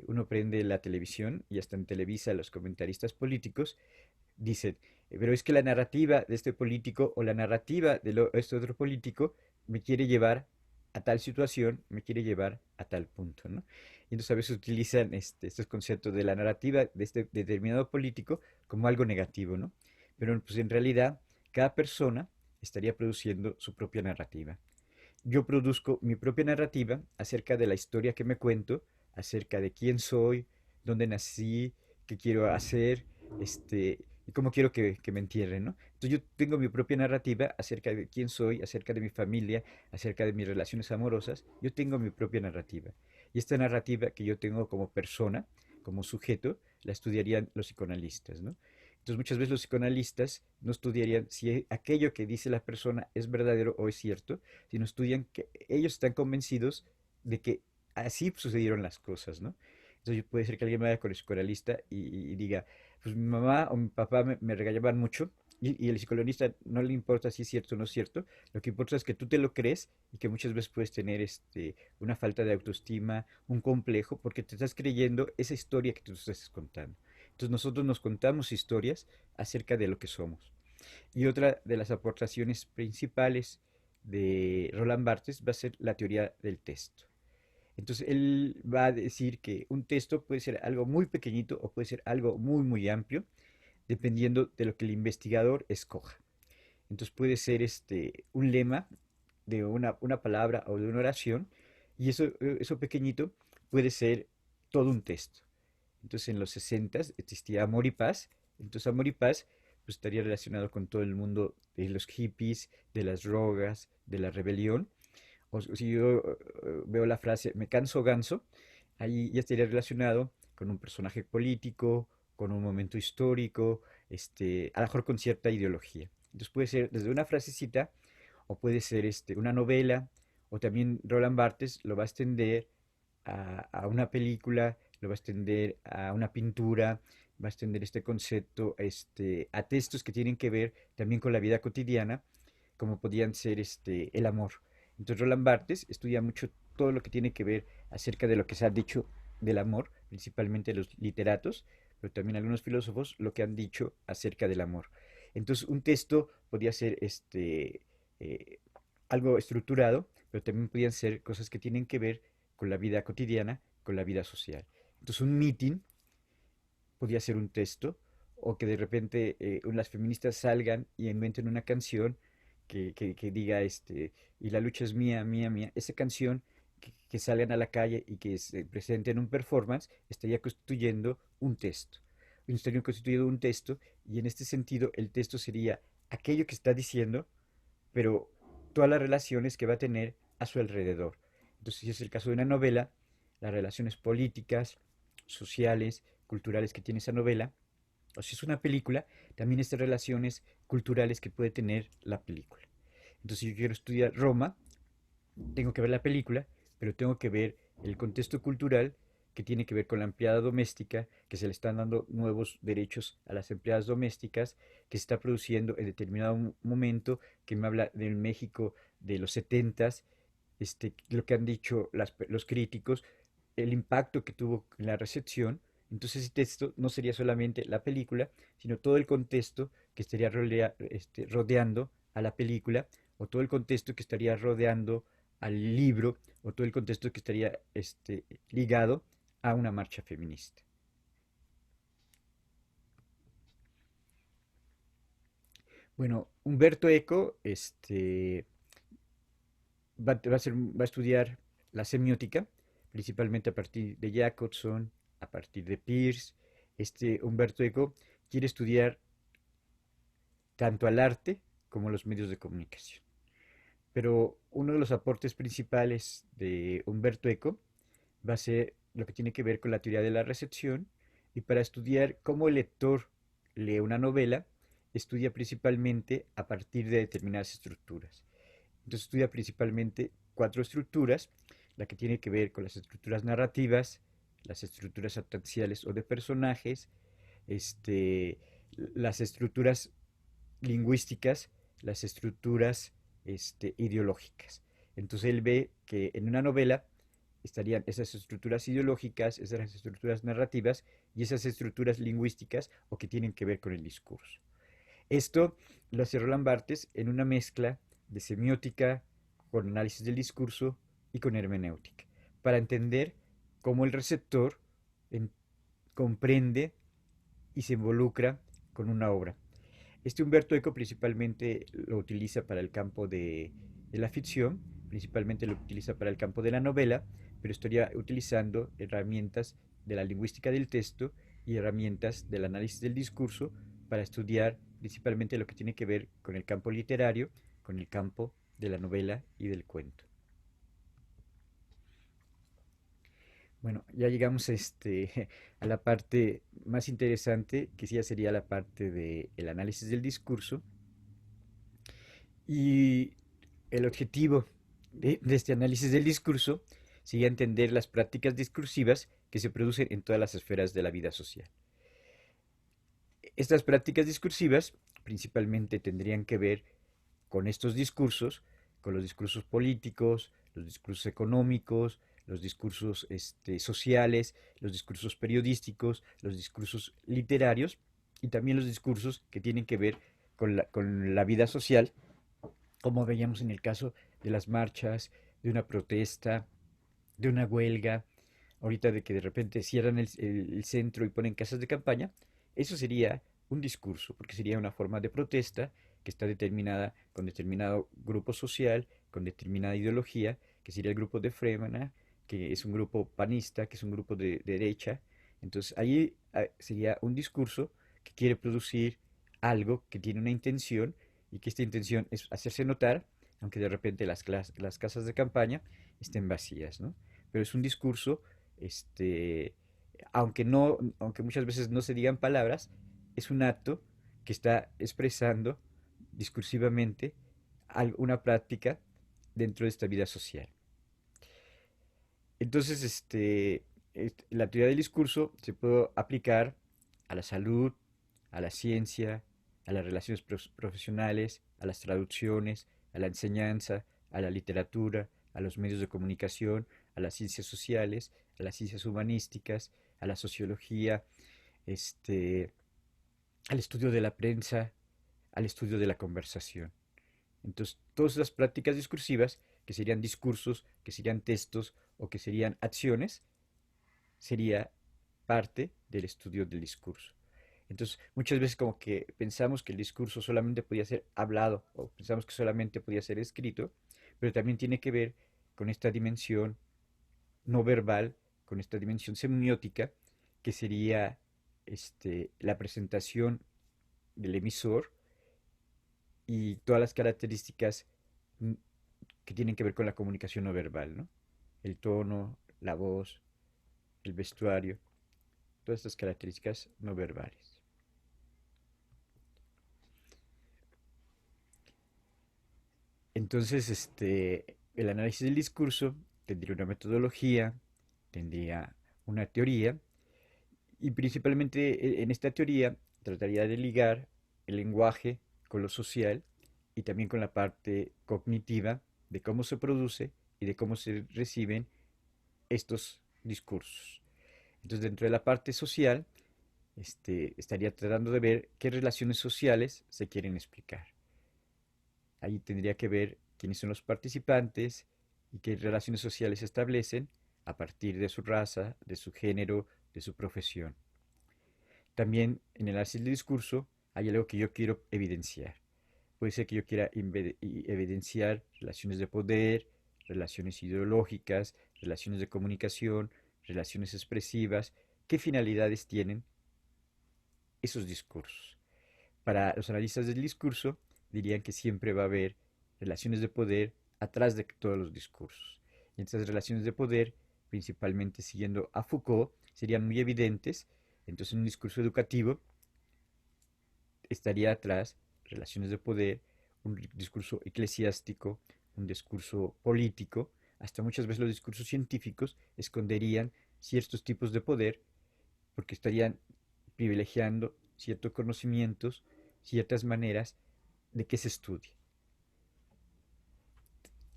uno prende la televisión y hasta en Televisa los comentaristas políticos dicen, pero es que la narrativa de este político o la narrativa de este otro político me quiere llevar a tal situación, me quiere llevar a tal punto, ¿no? Y entonces a veces utilizan estos conceptos de la narrativa de este determinado político como algo negativo, ¿no? Pero pues en realidad cada persona estaría produciendo su propia narrativa. Yo produzco mi propia narrativa acerca de la historia que me cuento, acerca de quién soy, dónde nací, qué quiero hacer, y cómo quiero que me entierren, ¿no? Entonces yo tengo mi propia narrativa acerca de quién soy, acerca de mi familia, acerca de mis relaciones amorosas. Yo tengo mi propia narrativa. Y esta narrativa que yo tengo como persona, como sujeto, la estudiarían los psicoanalistas, ¿no? Entonces muchas veces los psicoanalistas no estudiarían si aquello que dice la persona es verdadero o es cierto, sino estudian que ellos están convencidos de que así sucedieron las cosas, ¿no? Entonces puede ser que alguien vaya con el psicoanalista y diga, pues mi mamá o mi papá me regañaban mucho, y el psicoanalista no le importa si es cierto o no es cierto, lo que importa es que tú te lo crees y que muchas veces puedes tener una falta de autoestima, un complejo, porque te estás creyendo esa historia que tú estás contando. Entonces nosotros nos contamos historias acerca de lo que somos. Y otra de las aportaciones principales de Roland Barthes va a ser la teoría del texto. Entonces él va a decir que un texto puede ser algo muy pequeñito o puede ser algo muy, muy amplio, dependiendo de lo que el investigador escoja. Entonces puede ser un lema de una palabra o de una oración, y eso pequeñito puede ser todo un texto. Entonces en los 60 existía Amor y Paz. Entonces Amor y Paz pues, estaría relacionado con todo el mundo de los hippies, de las drogas, de la rebelión. O si yo veo la frase me canso ganso, ahí ya estaría relacionado con un personaje político, con un momento histórico, a lo mejor con cierta ideología. Entonces puede ser desde una frasecita o puede ser una novela, o también Roland Barthes lo va a extender a una película, lo va a extender a una pintura, va a extender este concepto a textos que tienen que ver también con la vida cotidiana, como podían ser el amor. Entonces Roland Barthes estudia mucho todo lo que tiene que ver acerca de lo que se ha dicho del amor, principalmente los literatos, pero también algunos filósofos lo que han dicho acerca del amor. Entonces un texto podía ser eh, algo estructurado, pero también podían ser cosas que tienen que ver con la vida cotidiana, con la vida social. Entonces un meeting podía ser un texto, o que de repente las feministas salgan y inventen una canción que diga y la lucha es mía, mía, mía. Esa canción que salgan a la calle y que se presenten un performance, estaría constituyendo un texto. Estaría constituyendo un texto, y en este sentido el texto sería aquello que está diciendo, pero todas las relaciones que va a tener a su alrededor. Entonces, si es el caso de una novela, las relaciones políticas, sociales, culturales que tiene esa novela, o si es una película, también estas relaciones culturales que puede tener la película. Entonces, si yo quiero estudiar Roma, tengo que ver la película, pero tengo que ver el contexto cultural que tiene que ver con la empleada doméstica, que se le están dando nuevos derechos a las empleadas domésticas, que se está produciendo en determinado momento, que me habla del México de los setentas, lo que han dicho los críticos, el impacto que tuvo en la recepción. Entonces, ese texto no sería solamente la película, sino todo el contexto que estaría rodeando a la película, o todo el contexto que estaría rodeando al libro, o todo el contexto que estaría ligado a una marcha feminista. Bueno, Humberto Eco va a estudiar la semiótica, principalmente a partir de Jacobson, a partir de Peirce. Humberto Eco quiere estudiar tanto al arte como a los medios de comunicación. Pero uno de los aportes principales de Humberto Eco va a ser lo que tiene que ver con la teoría de la recepción, y para estudiar cómo el lector lee una novela, estudia principalmente a partir de determinadas estructuras. Entonces estudia principalmente cuatro estructuras: la que tiene que ver con las estructuras narrativas, las estructuras actanciales o de personajes, este, las estructuras lingüísticas, las estructuras ideológicas. Entonces él ve que en una novela estarían esas estructuras ideológicas, esas estructuras narrativas y esas estructuras lingüísticas o que tienen que ver con el discurso. Esto lo hace Roland Barthes en una mezcla de semiótica con análisis del discurso y con hermenéutica, para entender cómo el receptor en, comprende y se involucra con una obra. Humberto Eco principalmente lo utiliza para el campo de la ficción, principalmente lo utiliza para el campo de la novela, pero estaría utilizando herramientas de la lingüística del texto y herramientas del análisis del discurso para estudiar principalmente lo que tiene que ver con el campo literario, con el campo de la novela y del cuento. Bueno, ya llegamos a la parte más interesante, que sí ya sería la parte del análisis del discurso. Y el objetivo de este análisis del discurso sería entender las prácticas discursivas que se producen en todas las esferas de la vida social. Estas prácticas discursivas principalmente tendrían que ver con estos discursos, con los discursos políticos, los discursos económicos, los discursos sociales, los discursos periodísticos, los discursos literarios y también los discursos que tienen que ver con la vida social, como veíamos en el caso de las marchas, de una protesta, de una huelga, ahorita de que de repente cierran el centro y ponen casas de campaña. Eso sería un discurso, porque sería una forma de protesta que está determinada con determinado grupo social, con determinada ideología, que sería el grupo de Fremana, que es un grupo panista, que es un grupo de derecha. Entonces ahí sería un discurso que quiere producir algo, que tiene una intención, y que esta intención es hacerse notar, aunque de repente las casas de campaña estén vacías, ¿no? Pero es un discurso, este, aunque muchas veces no se digan palabras, es un acto que está expresando discursivamente una práctica dentro de esta vida social. Entonces, la teoría del discurso se puede aplicar a la salud, a la ciencia, a las relaciones profesionales, a las traducciones, a la enseñanza, a la literatura, a los medios de comunicación, a las ciencias sociales, a las ciencias humanísticas, a la sociología, este, al estudio de la prensa, al estudio de la conversación. Entonces, todas las prácticas discursivas, que serían discursos, que serían textos o que serían acciones, sería parte del estudio del discurso. Entonces, muchas veces como que pensamos que el discurso solamente podía ser hablado o pensamos que solamente podía ser escrito, pero también tiene que ver con esta dimensión no verbal, con esta dimensión semiótica, que sería la presentación del emisor y todas las características mm, que tienen que ver con la comunicación no verbal, ¿no? El tono, la voz, el vestuario, todas estas características no verbales. Entonces, el análisis del discurso tendría una metodología, tendría una teoría, y principalmente en esta teoría trataría de ligar el lenguaje con lo social y también con la parte cognitiva de cómo se produce y de cómo se reciben estos discursos. Entonces, dentro de la parte social, estaría tratando de ver qué relaciones sociales se quieren explicar. Ahí tendría que ver quiénes son los participantes y qué relaciones sociales se establecen a partir de su raza, de su género, de su profesión. También en el análisis del discurso hay algo que yo quiero evidenciar. Puede ser que yo quiera evidenciar relaciones de poder, relaciones ideológicas, relaciones de comunicación, relaciones expresivas, qué finalidades tienen esos discursos. Para los analistas del discurso, dirían que siempre va a haber relaciones de poder atrás de todos los discursos. Y estas relaciones de poder, principalmente siguiendo a Foucault, serían muy evidentes. Entonces, en un discurso educativo estaría atrás relaciones de poder, un discurso eclesiástico, un discurso político, hasta muchas veces los discursos científicos esconderían ciertos tipos de poder porque estarían privilegiando ciertos conocimientos, ciertas maneras de que se estudie.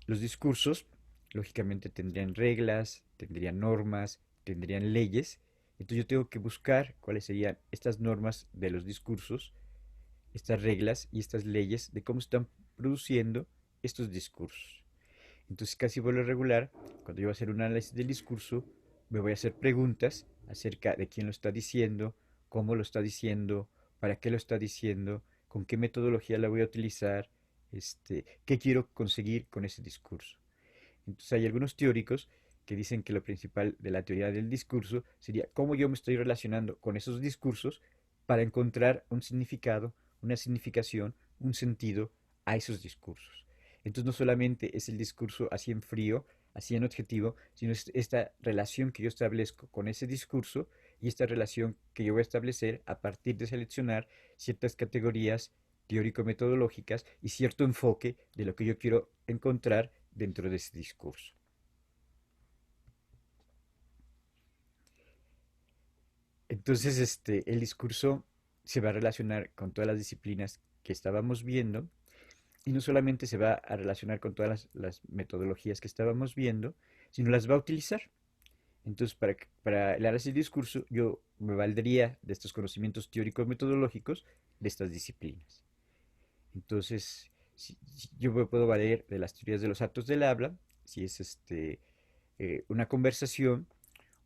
Los discursos, lógicamente, tendrían reglas, tendrían normas, tendrían leyes. Entonces yo tengo que buscar cuáles serían estas normas de los discursos, estas reglas y estas leyes de cómo están produciendo estos discursos. Entonces casi por lo regular, cuando yo voy a hacer un análisis del discurso, me voy a hacer preguntas acerca de quién lo está diciendo, cómo lo está diciendo, para qué lo está diciendo, con qué metodología la voy a utilizar, qué quiero conseguir con ese discurso. Entonces hay algunos teóricos que dicen que lo principal de la teoría del discurso sería cómo yo me estoy relacionando con esos discursos para encontrar un significado, una significación, un sentido a esos discursos. Entonces no solamente es el discurso así en frío, así en objetivo, sino es esta relación que yo establezco con ese discurso y esta relación que yo voy a establecer a partir de seleccionar ciertas categorías teórico-metodológicas y cierto enfoque de lo que yo quiero encontrar dentro de ese discurso. Entonces, el discurso se va a relacionar con todas las disciplinas que estábamos viendo y no solamente se va a relacionar con todas las metodologías que estábamos viendo, sino las va a utilizar. Entonces, para el análisis del discurso, yo me valdría de estos conocimientos teóricos metodológicos de estas disciplinas. Entonces, si yo me puedo valer de las teorías de los actos del habla, si es una conversación,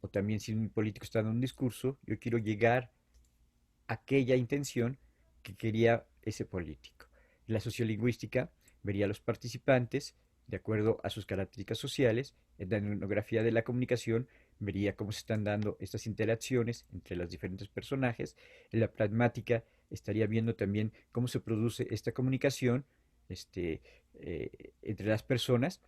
o también si un político está dando un discurso, yo quiero llegar a aquella intención que quería ese político. En la sociolingüística vería a los participantes de acuerdo a sus características sociales. En la etnografía de la comunicación vería cómo se están dando estas interacciones entre los diferentes personajes. En la pragmática estaría viendo también cómo se produce esta comunicación entre las personas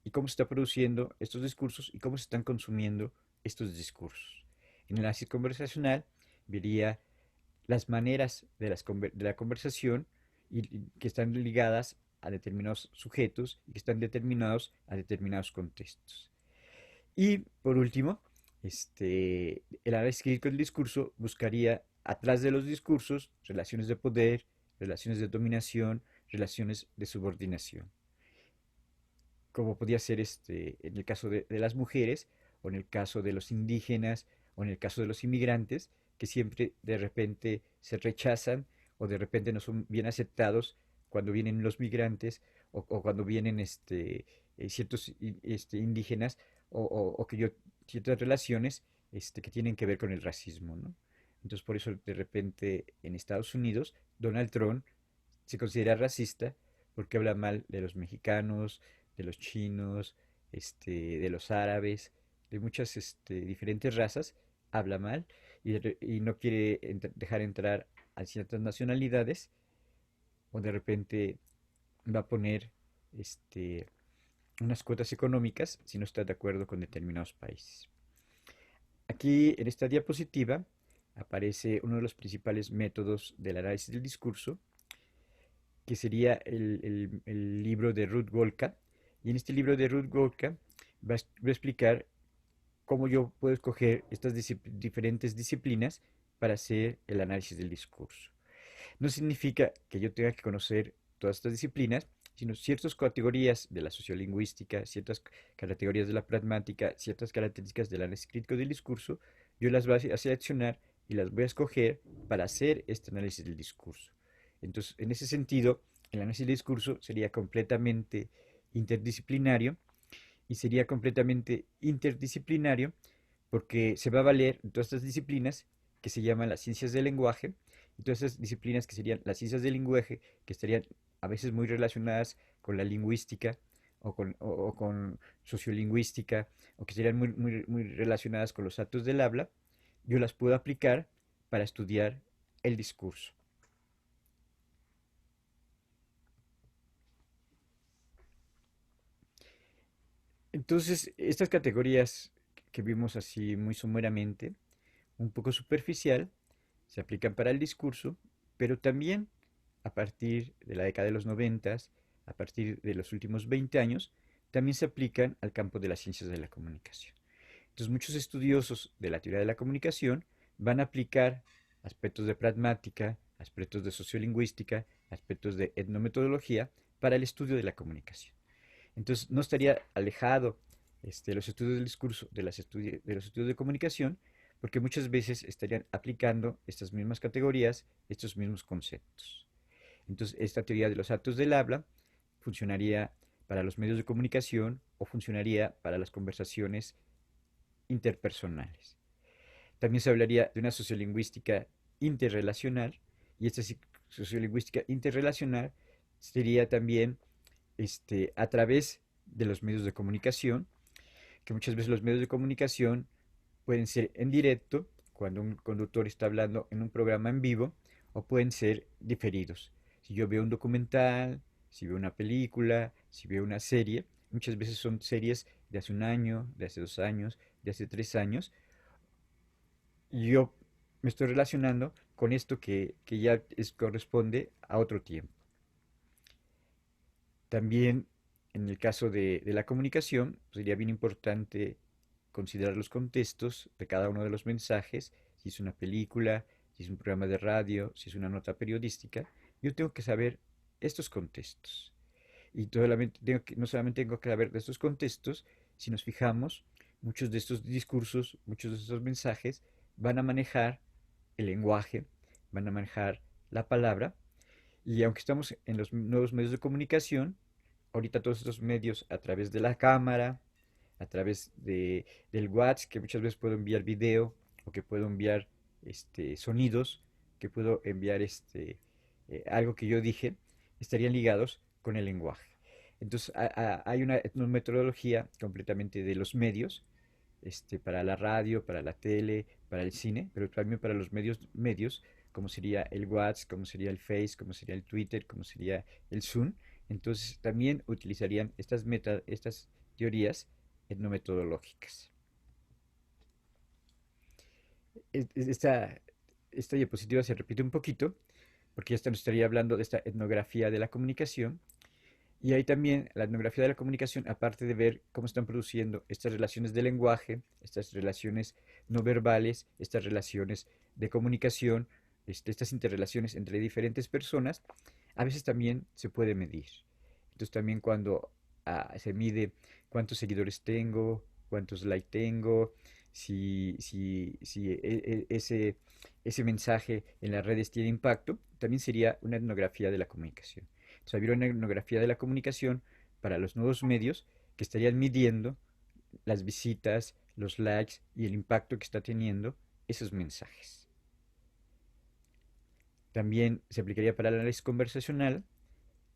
y cómo se está produciendo estos discursos y cómo se están consumiendo estos discursos. En el análisis conversacional vería las maneras de la conversación que están ligadas a determinados sujetos y que están determinados a determinados contextos. Y por último, el análisis crítico del discurso buscaría atrás de los discursos relaciones de poder, relaciones de dominación, relaciones de subordinación, como podía ser en el caso de las mujeres, o en el caso de los indígenas, o en el caso de los inmigrantes, que siempre de repente se rechazan o de repente no son bien aceptados cuando vienen los migrantes o cuando vienen ciertos indígenas o que yo ciertas relaciones que tienen que ver con el racismo, ¿no? Entonces por eso de repente en Estados Unidos Donald Trump se considera racista porque habla mal de los mexicanos, de los chinos, de los árabes, de muchas diferentes razas, habla mal y no quiere dejar entrar a ciertas nacionalidades o de repente va a poner este, unas cuotas económicas si no está de acuerdo con determinados países. Aquí en esta diapositiva aparece uno de los principales métodos del análisis del discurso, que sería el libro de Ruth Golka. Y en este libro de Ruth Golka va a explicar cómo yo puedo escoger estas diferentes disciplinas para hacer el análisis del discurso. No significa que yo tenga que conocer todas estas disciplinas, sino ciertas categorías de la sociolingüística, ciertas categorías de la pragmática, ciertas características del análisis crítico del discurso, yo las voy a seleccionar y las voy a escoger para hacer este análisis del discurso. Entonces, en ese sentido, el análisis del discurso sería completamente interdisciplinario y sería completamente interdisciplinario porque se va a valer de todas estas disciplinas que se llaman las ciencias del lenguaje, y todas esas disciplinas que serían las ciencias del lenguaje, que estarían a veces muy relacionadas con la lingüística o con sociolingüística, o que serían muy relacionadas con los actos del habla, yo las puedo aplicar para estudiar el discurso. Entonces, estas categorías que vimos así muy sumeramente, un poco superficial, se aplican para el discurso, pero también a partir de la década de los 90, a partir de los últimos 20 años, también se aplican al campo de las ciencias de la comunicación. Entonces, muchos estudiosos de la teoría de la comunicación van a aplicar aspectos de pragmática, aspectos de sociolingüística, aspectos de etnometodología para el estudio de la comunicación. Entonces, no estaría alejado los estudios del discurso de los estudios de comunicación, porque muchas veces estarían aplicando estas mismas categorías, estos mismos conceptos. Entonces, esta teoría de los actos del habla funcionaría para los medios de comunicación o funcionaría para las conversaciones interpersonales. También se hablaría de una sociolingüística interrelacional y esta sociolingüística interrelacional sería también a través de los medios de comunicación, que muchas veces los medios de comunicación pueden ser en directo, cuando un conductor está hablando en un programa en vivo, o pueden ser diferidos. Si yo veo un documental, si veo una película, si veo una serie, muchas veces son series de hace un año, de hace 2 años, de hace 3 años, y yo me estoy relacionando con esto que ya corresponde a otro tiempo. También en el caso de la comunicación, sería bien importante considerar los contextos de cada uno de los mensajes, si es una película, si es un programa de radio, si es una nota periodística, yo tengo que saber estos contextos. Y no solamente tengo que saber de estos contextos, si nos fijamos, muchos de estos discursos, muchos de estos mensajes van a manejar el lenguaje, van a manejar la palabra, y aunque estamos en los nuevos medios de comunicación, ahorita todos estos medios a través de la cámara, a través del WhatsApp, que muchas veces puedo enviar video o que puedo enviar sonidos, que puedo enviar algo que yo dije, estarían ligados con el lenguaje. Entonces hay una metodología completamente de los medios, para la radio, para la tele, para el cine, pero también para los medios, como sería el WhatsApp, como sería el Face, como sería el Twitter, como sería el Zoom. Entonces también utilizarían estas teorías etnometodológicas. Esta, esta diapositiva se repite un poquito, porque ya nos estaría hablando de esta etnografía de la comunicación. Y ahí también la etnografía de la comunicación, aparte de ver cómo están produciendo estas relaciones de lenguaje, estas relaciones no verbales, estas relaciones de comunicación, estas interrelaciones entre diferentes personas, a veces también se puede medir. Entonces también cuando se mide cuántos seguidores tengo, cuántos likes tengo, si ese mensaje en las redes tiene impacto, también sería una etnografía de la comunicación. Entonces habría una etnografía de la comunicación para los nuevos medios que estarían midiendo las visitas, los likes y el impacto que está teniendo esos mensajes. También se aplicaría para el análisis conversacional,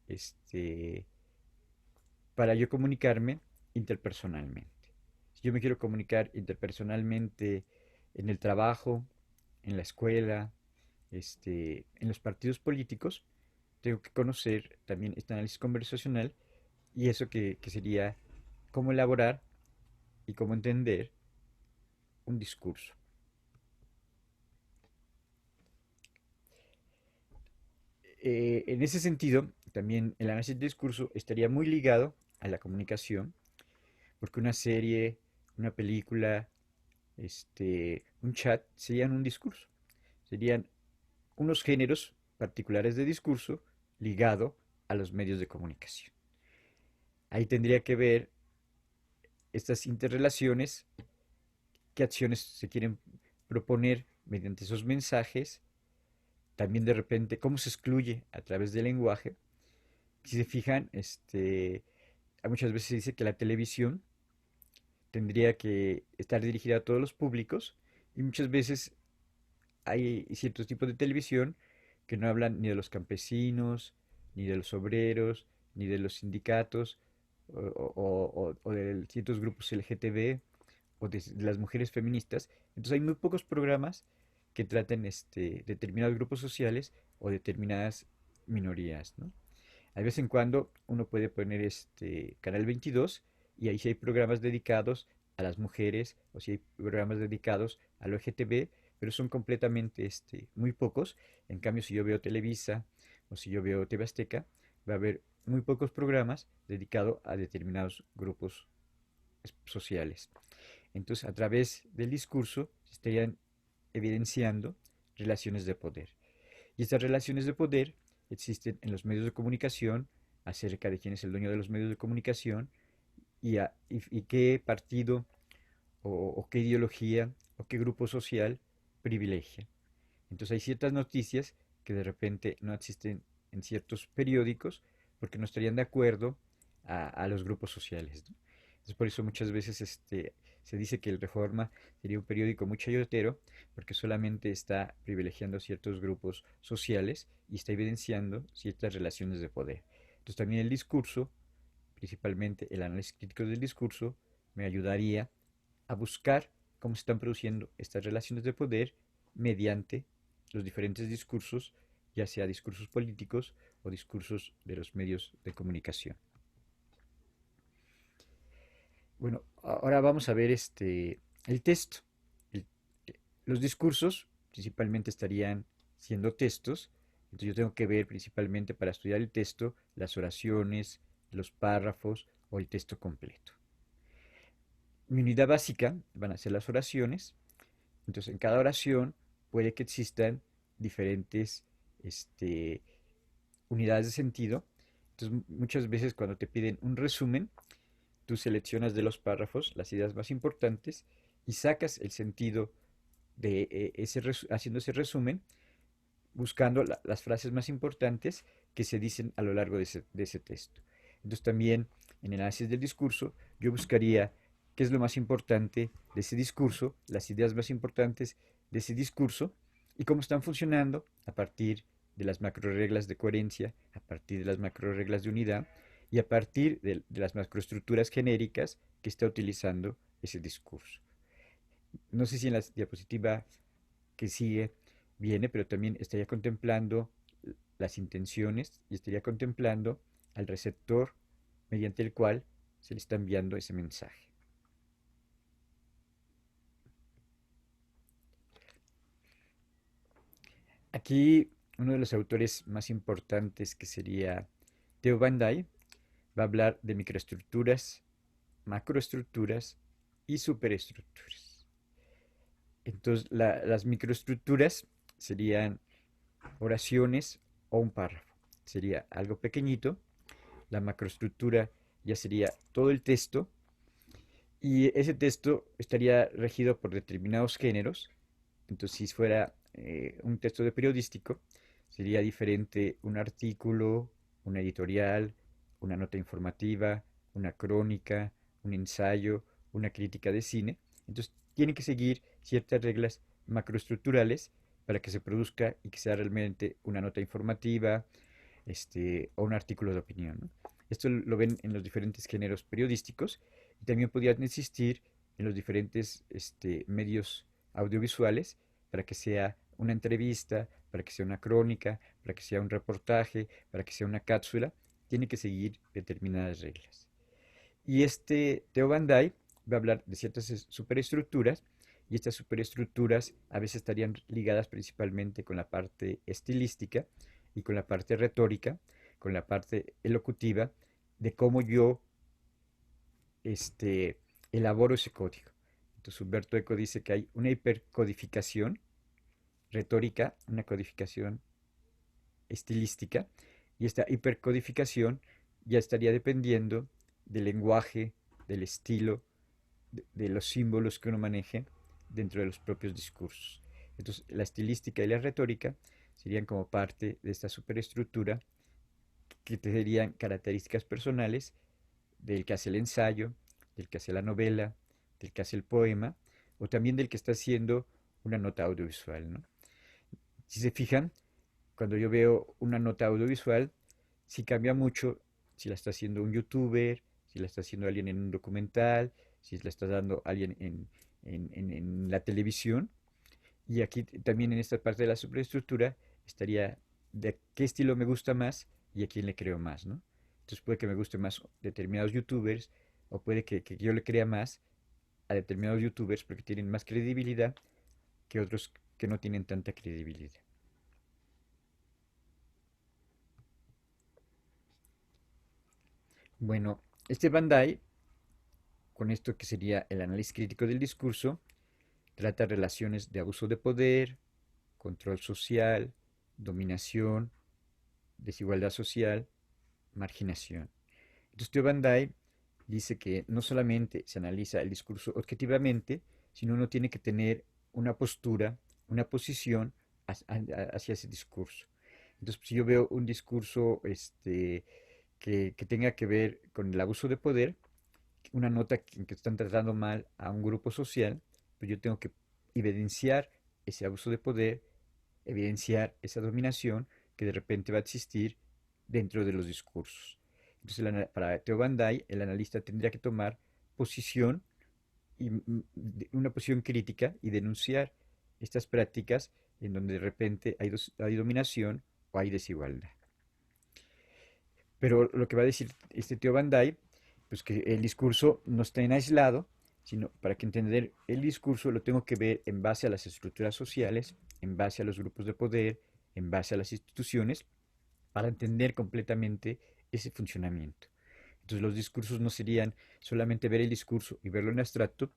este, para yo comunicarme interpersonalmente. Si yo me quiero comunicar interpersonalmente en el trabajo, en la escuela, en los partidos políticos, tengo que conocer también este análisis conversacional y eso que sería cómo elaborar y cómo entender un discurso. En ese sentido, también el análisis del discurso estaría muy ligado a la comunicación, porque una serie, una película, un chat serían un discurso, serían unos géneros particulares de discurso ligado a los medios de comunicación. Ahí tendría que ver estas interrelaciones, qué acciones se quieren proponer mediante esos mensajes, también de repente cómo se excluye a través del lenguaje. Si se fijan, muchas veces se dice que la televisión tendría que estar dirigida a todos los públicos y muchas veces hay ciertos tipos de televisión que no hablan ni de los campesinos, ni de los obreros, ni de los sindicatos, o de ciertos grupos LGTB, o de las mujeres feministas. Entonces hay muy pocos programas que traten determinados grupos sociales o determinadas minorías, ¿no? De vez en cuando uno puede poner Canal 22 y ahí sí hay programas dedicados a las mujeres o si hay programas dedicados al LGTB, pero son completamente muy pocos. En cambio, si yo veo Televisa o si yo veo TV Azteca, va a haber muy pocos programas dedicados a determinados grupos sociales. Entonces, a través del discurso se estarían evidenciando relaciones de poder. Y estas relaciones de poder existen en los medios de comunicación acerca de quién es el dueño de los medios de comunicación y qué partido o qué ideología o qué grupo social privilegia. Entonces hay ciertas noticias que de repente no existen en ciertos periódicos porque no estarían de acuerdo a los grupos sociales, ¿no? Entonces por eso muchas veces se dice que el Reforma sería un periódico muy chayotero porque solamente está privilegiando ciertos grupos sociales y está evidenciando ciertas relaciones de poder. Entonces también el discurso, principalmente el análisis crítico del discurso, me ayudaría a buscar cómo se están produciendo estas relaciones de poder mediante los diferentes discursos, ya sea discursos políticos o discursos de los medios de comunicación. Bueno, ahora vamos a ver el texto. El- los discursos principalmente estarían siendo textos, entonces yo tengo que ver principalmente para estudiar el texto las oraciones, los párrafos o el texto completo. Mi unidad básica van a ser las oraciones. Entonces, en cada oración puede que existan diferentes este, unidades de sentido. Entonces, muchas veces cuando te piden un resumen, tú seleccionas de los párrafos las ideas más importantes y sacas el sentido de haciendo ese resumen, buscando las frases más importantes que se dicen a lo largo de ese texto. Entonces, también en el análisis del discurso, yo buscaría qué es lo más importante de ese discurso, las ideas más importantes de ese discurso y cómo están funcionando a partir de las macroreglas de coherencia, a partir de las macroreglas de unidad y a partir de las macroestructuras genéricas que está utilizando ese discurso. No sé si en la diapositiva que sigue viene, pero también estaría contemplando las intenciones y estaría contemplando al receptor mediante el cual se le está enviando ese mensaje. Aquí uno de los autores más importantes, que sería Theo Van Dyke, va a hablar de microestructuras, macroestructuras y superestructuras. Entonces, las microestructuras serían oraciones o un párrafo. Sería algo pequeñito. La macroestructura ya sería todo el texto y ese texto estaría regido por determinados géneros. Entonces, si fuera un texto de periodístico, sería diferente un artículo, una editorial, una nota informativa, una crónica, un ensayo, una crítica de cine. Entonces, tiene que seguir ciertas reglas macroestructurales para que se produzca y que sea realmente una nota informativa, o un artículo de opinión, ¿no? Esto lo ven en los diferentes géneros periodísticos y también podrían existir en los diferentes medios audiovisuales para que sea una entrevista, para que sea una crónica, para que sea un reportaje, para que sea una cápsula, tiene que seguir determinadas reglas. Y Theo Van Dyke va a hablar de ciertas superestructuras y estas superestructuras a veces estarían ligadas principalmente con la parte estilística y con la parte retórica, con la parte elocutiva de cómo yo este, elaboro ese código. Entonces Humberto Eco dice que hay una hipercodificación retórica, una codificación estilística, y esta hipercodificación ya estaría dependiendo del lenguaje, del estilo, de los símbolos que uno maneje dentro de los propios discursos. Entonces, la estilística y la retórica serían como parte de esta superestructura que tendrían características personales del que hace el ensayo, del que hace la novela, del que hace el poema, o también del que está haciendo una nota audiovisual, ¿no? Si se fijan, cuando yo veo una nota audiovisual, sí cambia mucho si la está haciendo un youtuber, si la está haciendo alguien en un documental, si la está dando alguien en la televisión. Y aquí también en esta parte de la superestructura estaría de qué estilo me gusta más y a quién le creo más, ¿no? Entonces puede que me guste más determinados youtubers o puede que yo le crea más a determinados youtubers porque tienen más credibilidad que otros que no tienen tanta credibilidad. Bueno, este Bandai, con esto que sería el análisis crítico del discurso, trata relaciones de abuso de poder, control social, dominación, desigualdad social, marginación. Entonces, Theo Van Dyke dice que no solamente se analiza el discurso objetivamente, sino uno tiene que tener una postura, una posición hacia ese discurso. Entonces, si yo veo un discurso que tenga que ver con el abuso de poder, una nota en que están tratando mal a un grupo social, pues yo tengo que evidenciar ese abuso de poder, evidenciar esa dominación que de repente va a existir dentro de los discursos. Entonces, para Theo Van Dyke, el analista tendría que tomar posición, y, una posición crítica y denunciar estas prácticas en donde de repente hay dominación o hay desigualdad. Pero lo que va a decir este Theo Van Dyke, pues que el discurso no está en aislado, sino para que entender el discurso lo tengo que ver en base a las estructuras sociales, en base a los grupos de poder, en base a las instituciones, para entender completamente ese funcionamiento. Entonces los discursos no serían solamente ver el discurso y verlo en abstracto,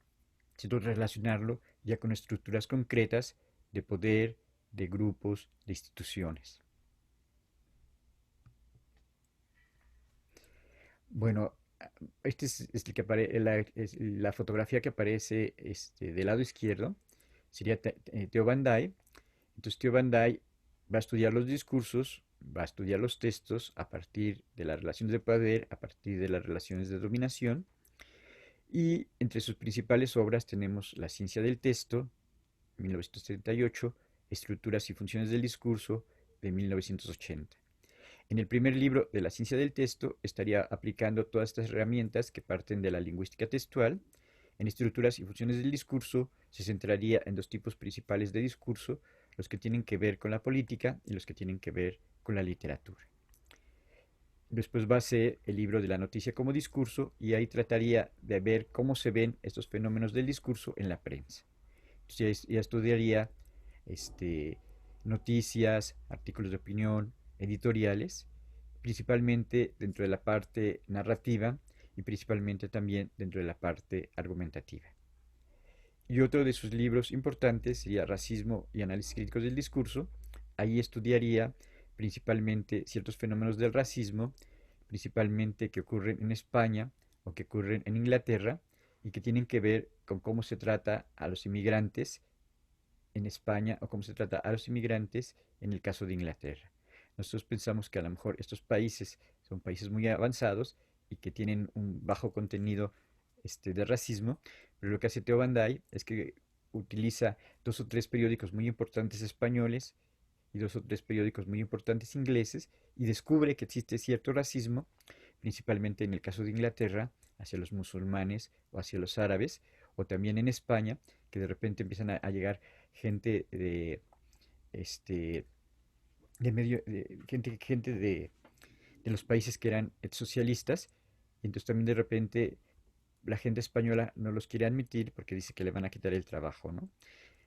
sino relacionarlo ya con estructuras concretas de poder, de grupos, de instituciones. Bueno, este es el que es la fotografía que aparece del lado izquierdo, sería Theo Van Dyke. Entonces Theo Van Dyke va a estudiar los discursos, va a estudiar los textos a partir de las relaciones de poder, a partir de las relaciones de dominación, y entre sus principales obras tenemos La ciencia del texto, 1938, Estructuras y funciones del discurso, de 1980. En el primer libro de La ciencia del texto estaría aplicando todas estas herramientas que parten de la lingüística textual. En estructuras y funciones del discurso se centraría en dos tipos principales de discurso, los que tienen que ver con la política y los que tienen que ver con la literatura. Después va a ser el libro de la noticia como discurso y ahí trataría de ver cómo se ven estos fenómenos del discurso en la prensa. Entonces ya estudiaría este, noticias, artículos de opinión, editoriales, principalmente dentro de la parte narrativa y principalmente también dentro de la parte argumentativa. Y otro de sus libros importantes sería Racismo y análisis críticos del discurso. Ahí estudiaría principalmente ciertos fenómenos del racismo, principalmente que ocurren en España o que ocurren en Inglaterra y que tienen que ver con cómo se trata a los inmigrantes en España o cómo se trata a los inmigrantes en el caso de Inglaterra. Nosotros pensamos que a lo mejor estos países son países muy avanzados y que tienen un bajo contenido de racismo, pero lo que hace Theo Van Dyke es que utiliza dos o tres periódicos muy importantes españoles y dos o tres periódicos muy importantes ingleses y descubre que existe cierto racismo, principalmente en el caso de Inglaterra, hacia los musulmanes o hacia los árabes, o también en España, que de repente empiezan a llegar gente este, gente de los países que eran socialistas, y entonces también de repente la gente española no los quiere admitir porque dice que le van a quitar el trabajo, ¿no?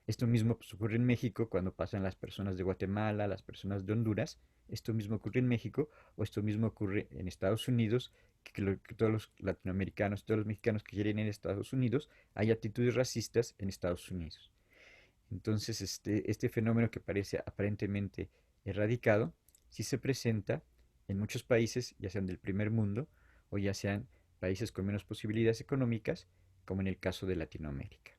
Esto mismo pues, ocurre en México cuando pasan las personas de Guatemala, las personas de Honduras, esto mismo ocurre en México o esto mismo ocurre en Estados Unidos, que todos los latinoamericanos, todos los mexicanos que quieren ir a Estados Unidos, hay actitudes racistas en Estados Unidos. Entonces, este fenómeno que parece aparentemente erradicado, sí se presenta en muchos países, ya sean del primer mundo o ya sean países con menos posibilidades económicas, como en el caso de Latinoamérica.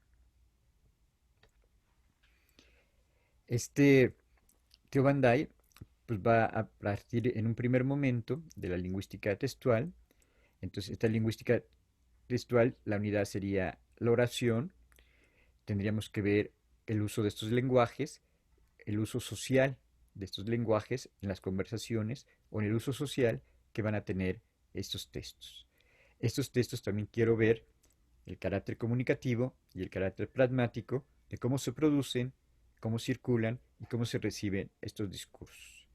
Este Theo Van Dyke pues, va a partir en un primer momento de la lingüística textual. Entonces, esta lingüística textual, la unidad sería la oración. Tendríamos que ver el uso de estos lenguajes, el uso social de estos lenguajes en las conversaciones o en el uso social que van a tener estos textos. Estos textos también quiero ver el carácter comunicativo y el carácter pragmático de cómo se producen, cómo circulan y cómo se reciben estos discursos.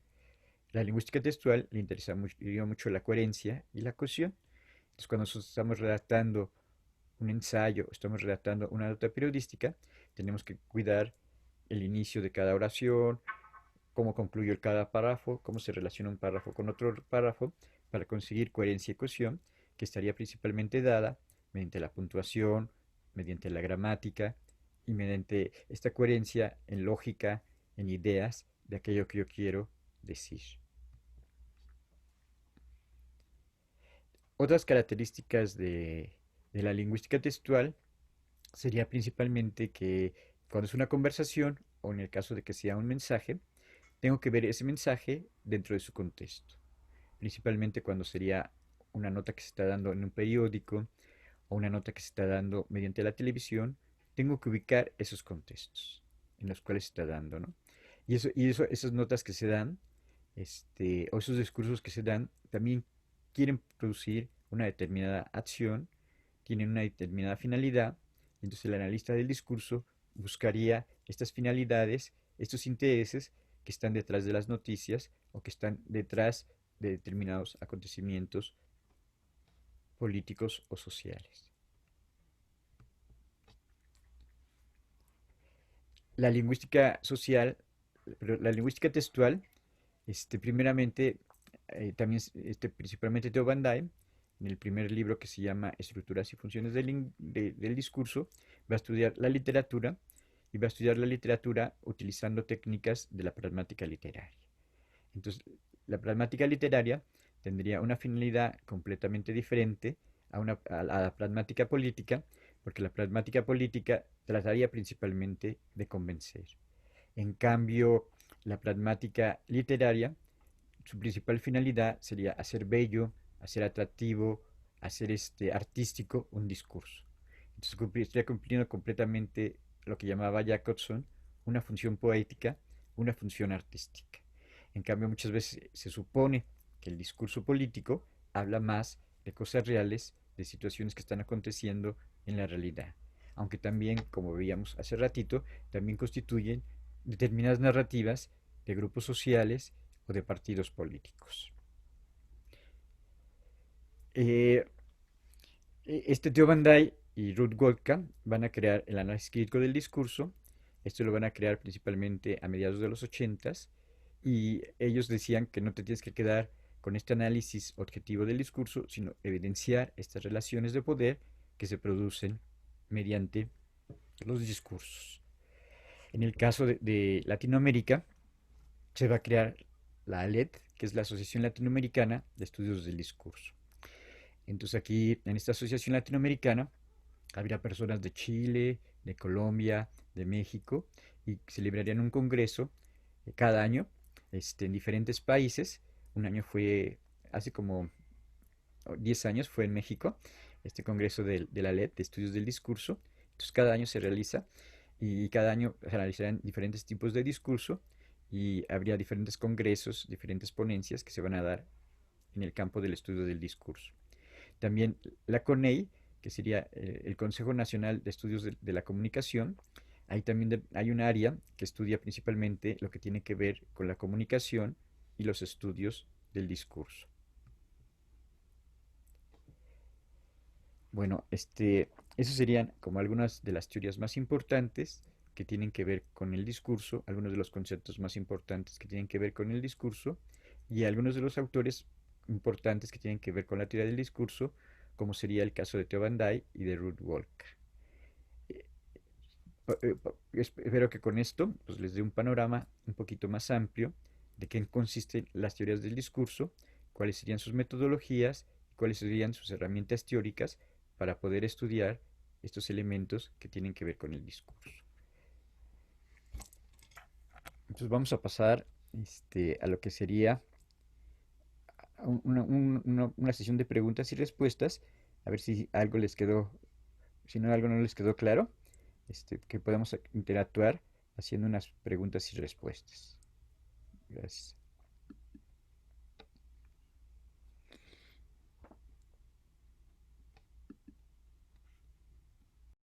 La lingüística textual le interesa mucho la coherencia y la cohesión. Entonces, cuando nosotros estamos redactando un ensayo, estamos redactando una nota periodística, tenemos que cuidar el inicio de cada oración, cómo concluye cada párrafo, cómo se relaciona un párrafo con otro párrafo, para conseguir coherencia y cohesión, que estaría principalmente dada mediante la puntuación, mediante la gramática y mediante esta coherencia en lógica, en ideas de aquello que yo quiero decir. Otras características de la lingüística textual sería principalmente que cuando es una conversación o en el caso de que sea un mensaje, tengo que ver ese mensaje dentro de su contexto. Principalmente cuando sería una nota que se está dando en un periódico o una nota que se está dando mediante la televisión, tengo que ubicar esos contextos en los cuales se está dando, ¿no? Esas notas que se dan, o esos discursos que se dan, también quieren producir una determinada acción, tienen una determinada finalidad, entonces el analista del discurso buscaría estas finalidades, estos intereses que están detrás de las noticias o que están detrás de determinados acontecimientos políticos o sociales. La lingüística social, la lingüística textual, primeramente, también, principalmente Theo Van Dijk, en el primer libro que se llama Estructuras y Funciones del Discurso, va a estudiar la literatura y va a estudiar la literatura utilizando técnicas de la pragmática literaria. Entonces, la pragmática literaria tendría una finalidad completamente diferente a la pragmática política, porque la pragmática política trataría principalmente de convencer. En cambio, la pragmática literaria, su principal finalidad sería hacer bello, hacer atractivo, hacer artístico un discurso. Entonces estaría cumpliendo completamente lo que llamaba Jacobson una función poética, una función artística. En cambio, muchas veces se supone que el discurso político habla más de cosas reales, de situaciones que están aconteciendo en la realidad. Aunque también, como veíamos hace ratito, también constituyen determinadas narrativas de grupos sociales o de partidos políticos. Eh, Theo Van Dyke y Ruth Goldkamp van a crear el análisis crítico del discurso. Esto lo van a crear principalmente a mediados de los 80s y ellos decían que no te tienes que quedar con este análisis objetivo del discurso, sino evidenciar estas relaciones de poder que se producen mediante los discursos. En el caso de Latinoamérica, se va a crear la ALED, que es la Asociación Latinoamericana de Estudios del Discurso. Entonces aquí, en esta asociación latinoamericana, habría personas de Chile, de Colombia, de México, y celebrarían un congreso cada año en diferentes países. Un año fue, hace como 10 años fue en México, este congreso de la LED, de Estudios del Discurso. Entonces cada año se realiza y cada año se realizarán diferentes tipos de discurso y habría diferentes congresos, diferentes ponencias que se van a dar en el campo del estudio del discurso. También la CONEI, que sería el Consejo Nacional de Estudios de la Comunicación, ahí también hay un área que estudia principalmente lo que tiene que ver con la comunicación y los estudios del discurso. Bueno, esos serían como algunas de las teorías más importantes que tienen que ver con el discurso, algunos de los conceptos más importantes que tienen que ver con el discurso. y algunos de los autores importantes que tienen que ver con la teoría del discurso, como sería el caso de Theo Van Dyke y de Ruth Walker. Eh, Espero que con esto pues, les dé un panorama un poquito más amplio de qué consisten las teorías del discurso, cuáles serían sus metodologías, cuáles serían sus herramientas teóricas para poder estudiar estos elementos que tienen que ver con el discurso. Entonces vamos a pasar a lo que sería una sesión de preguntas y respuestas, a ver si algo les quedó, si no algo no les quedó claro, que podamos interactuar haciendo unas preguntas y respuestas. Gracias.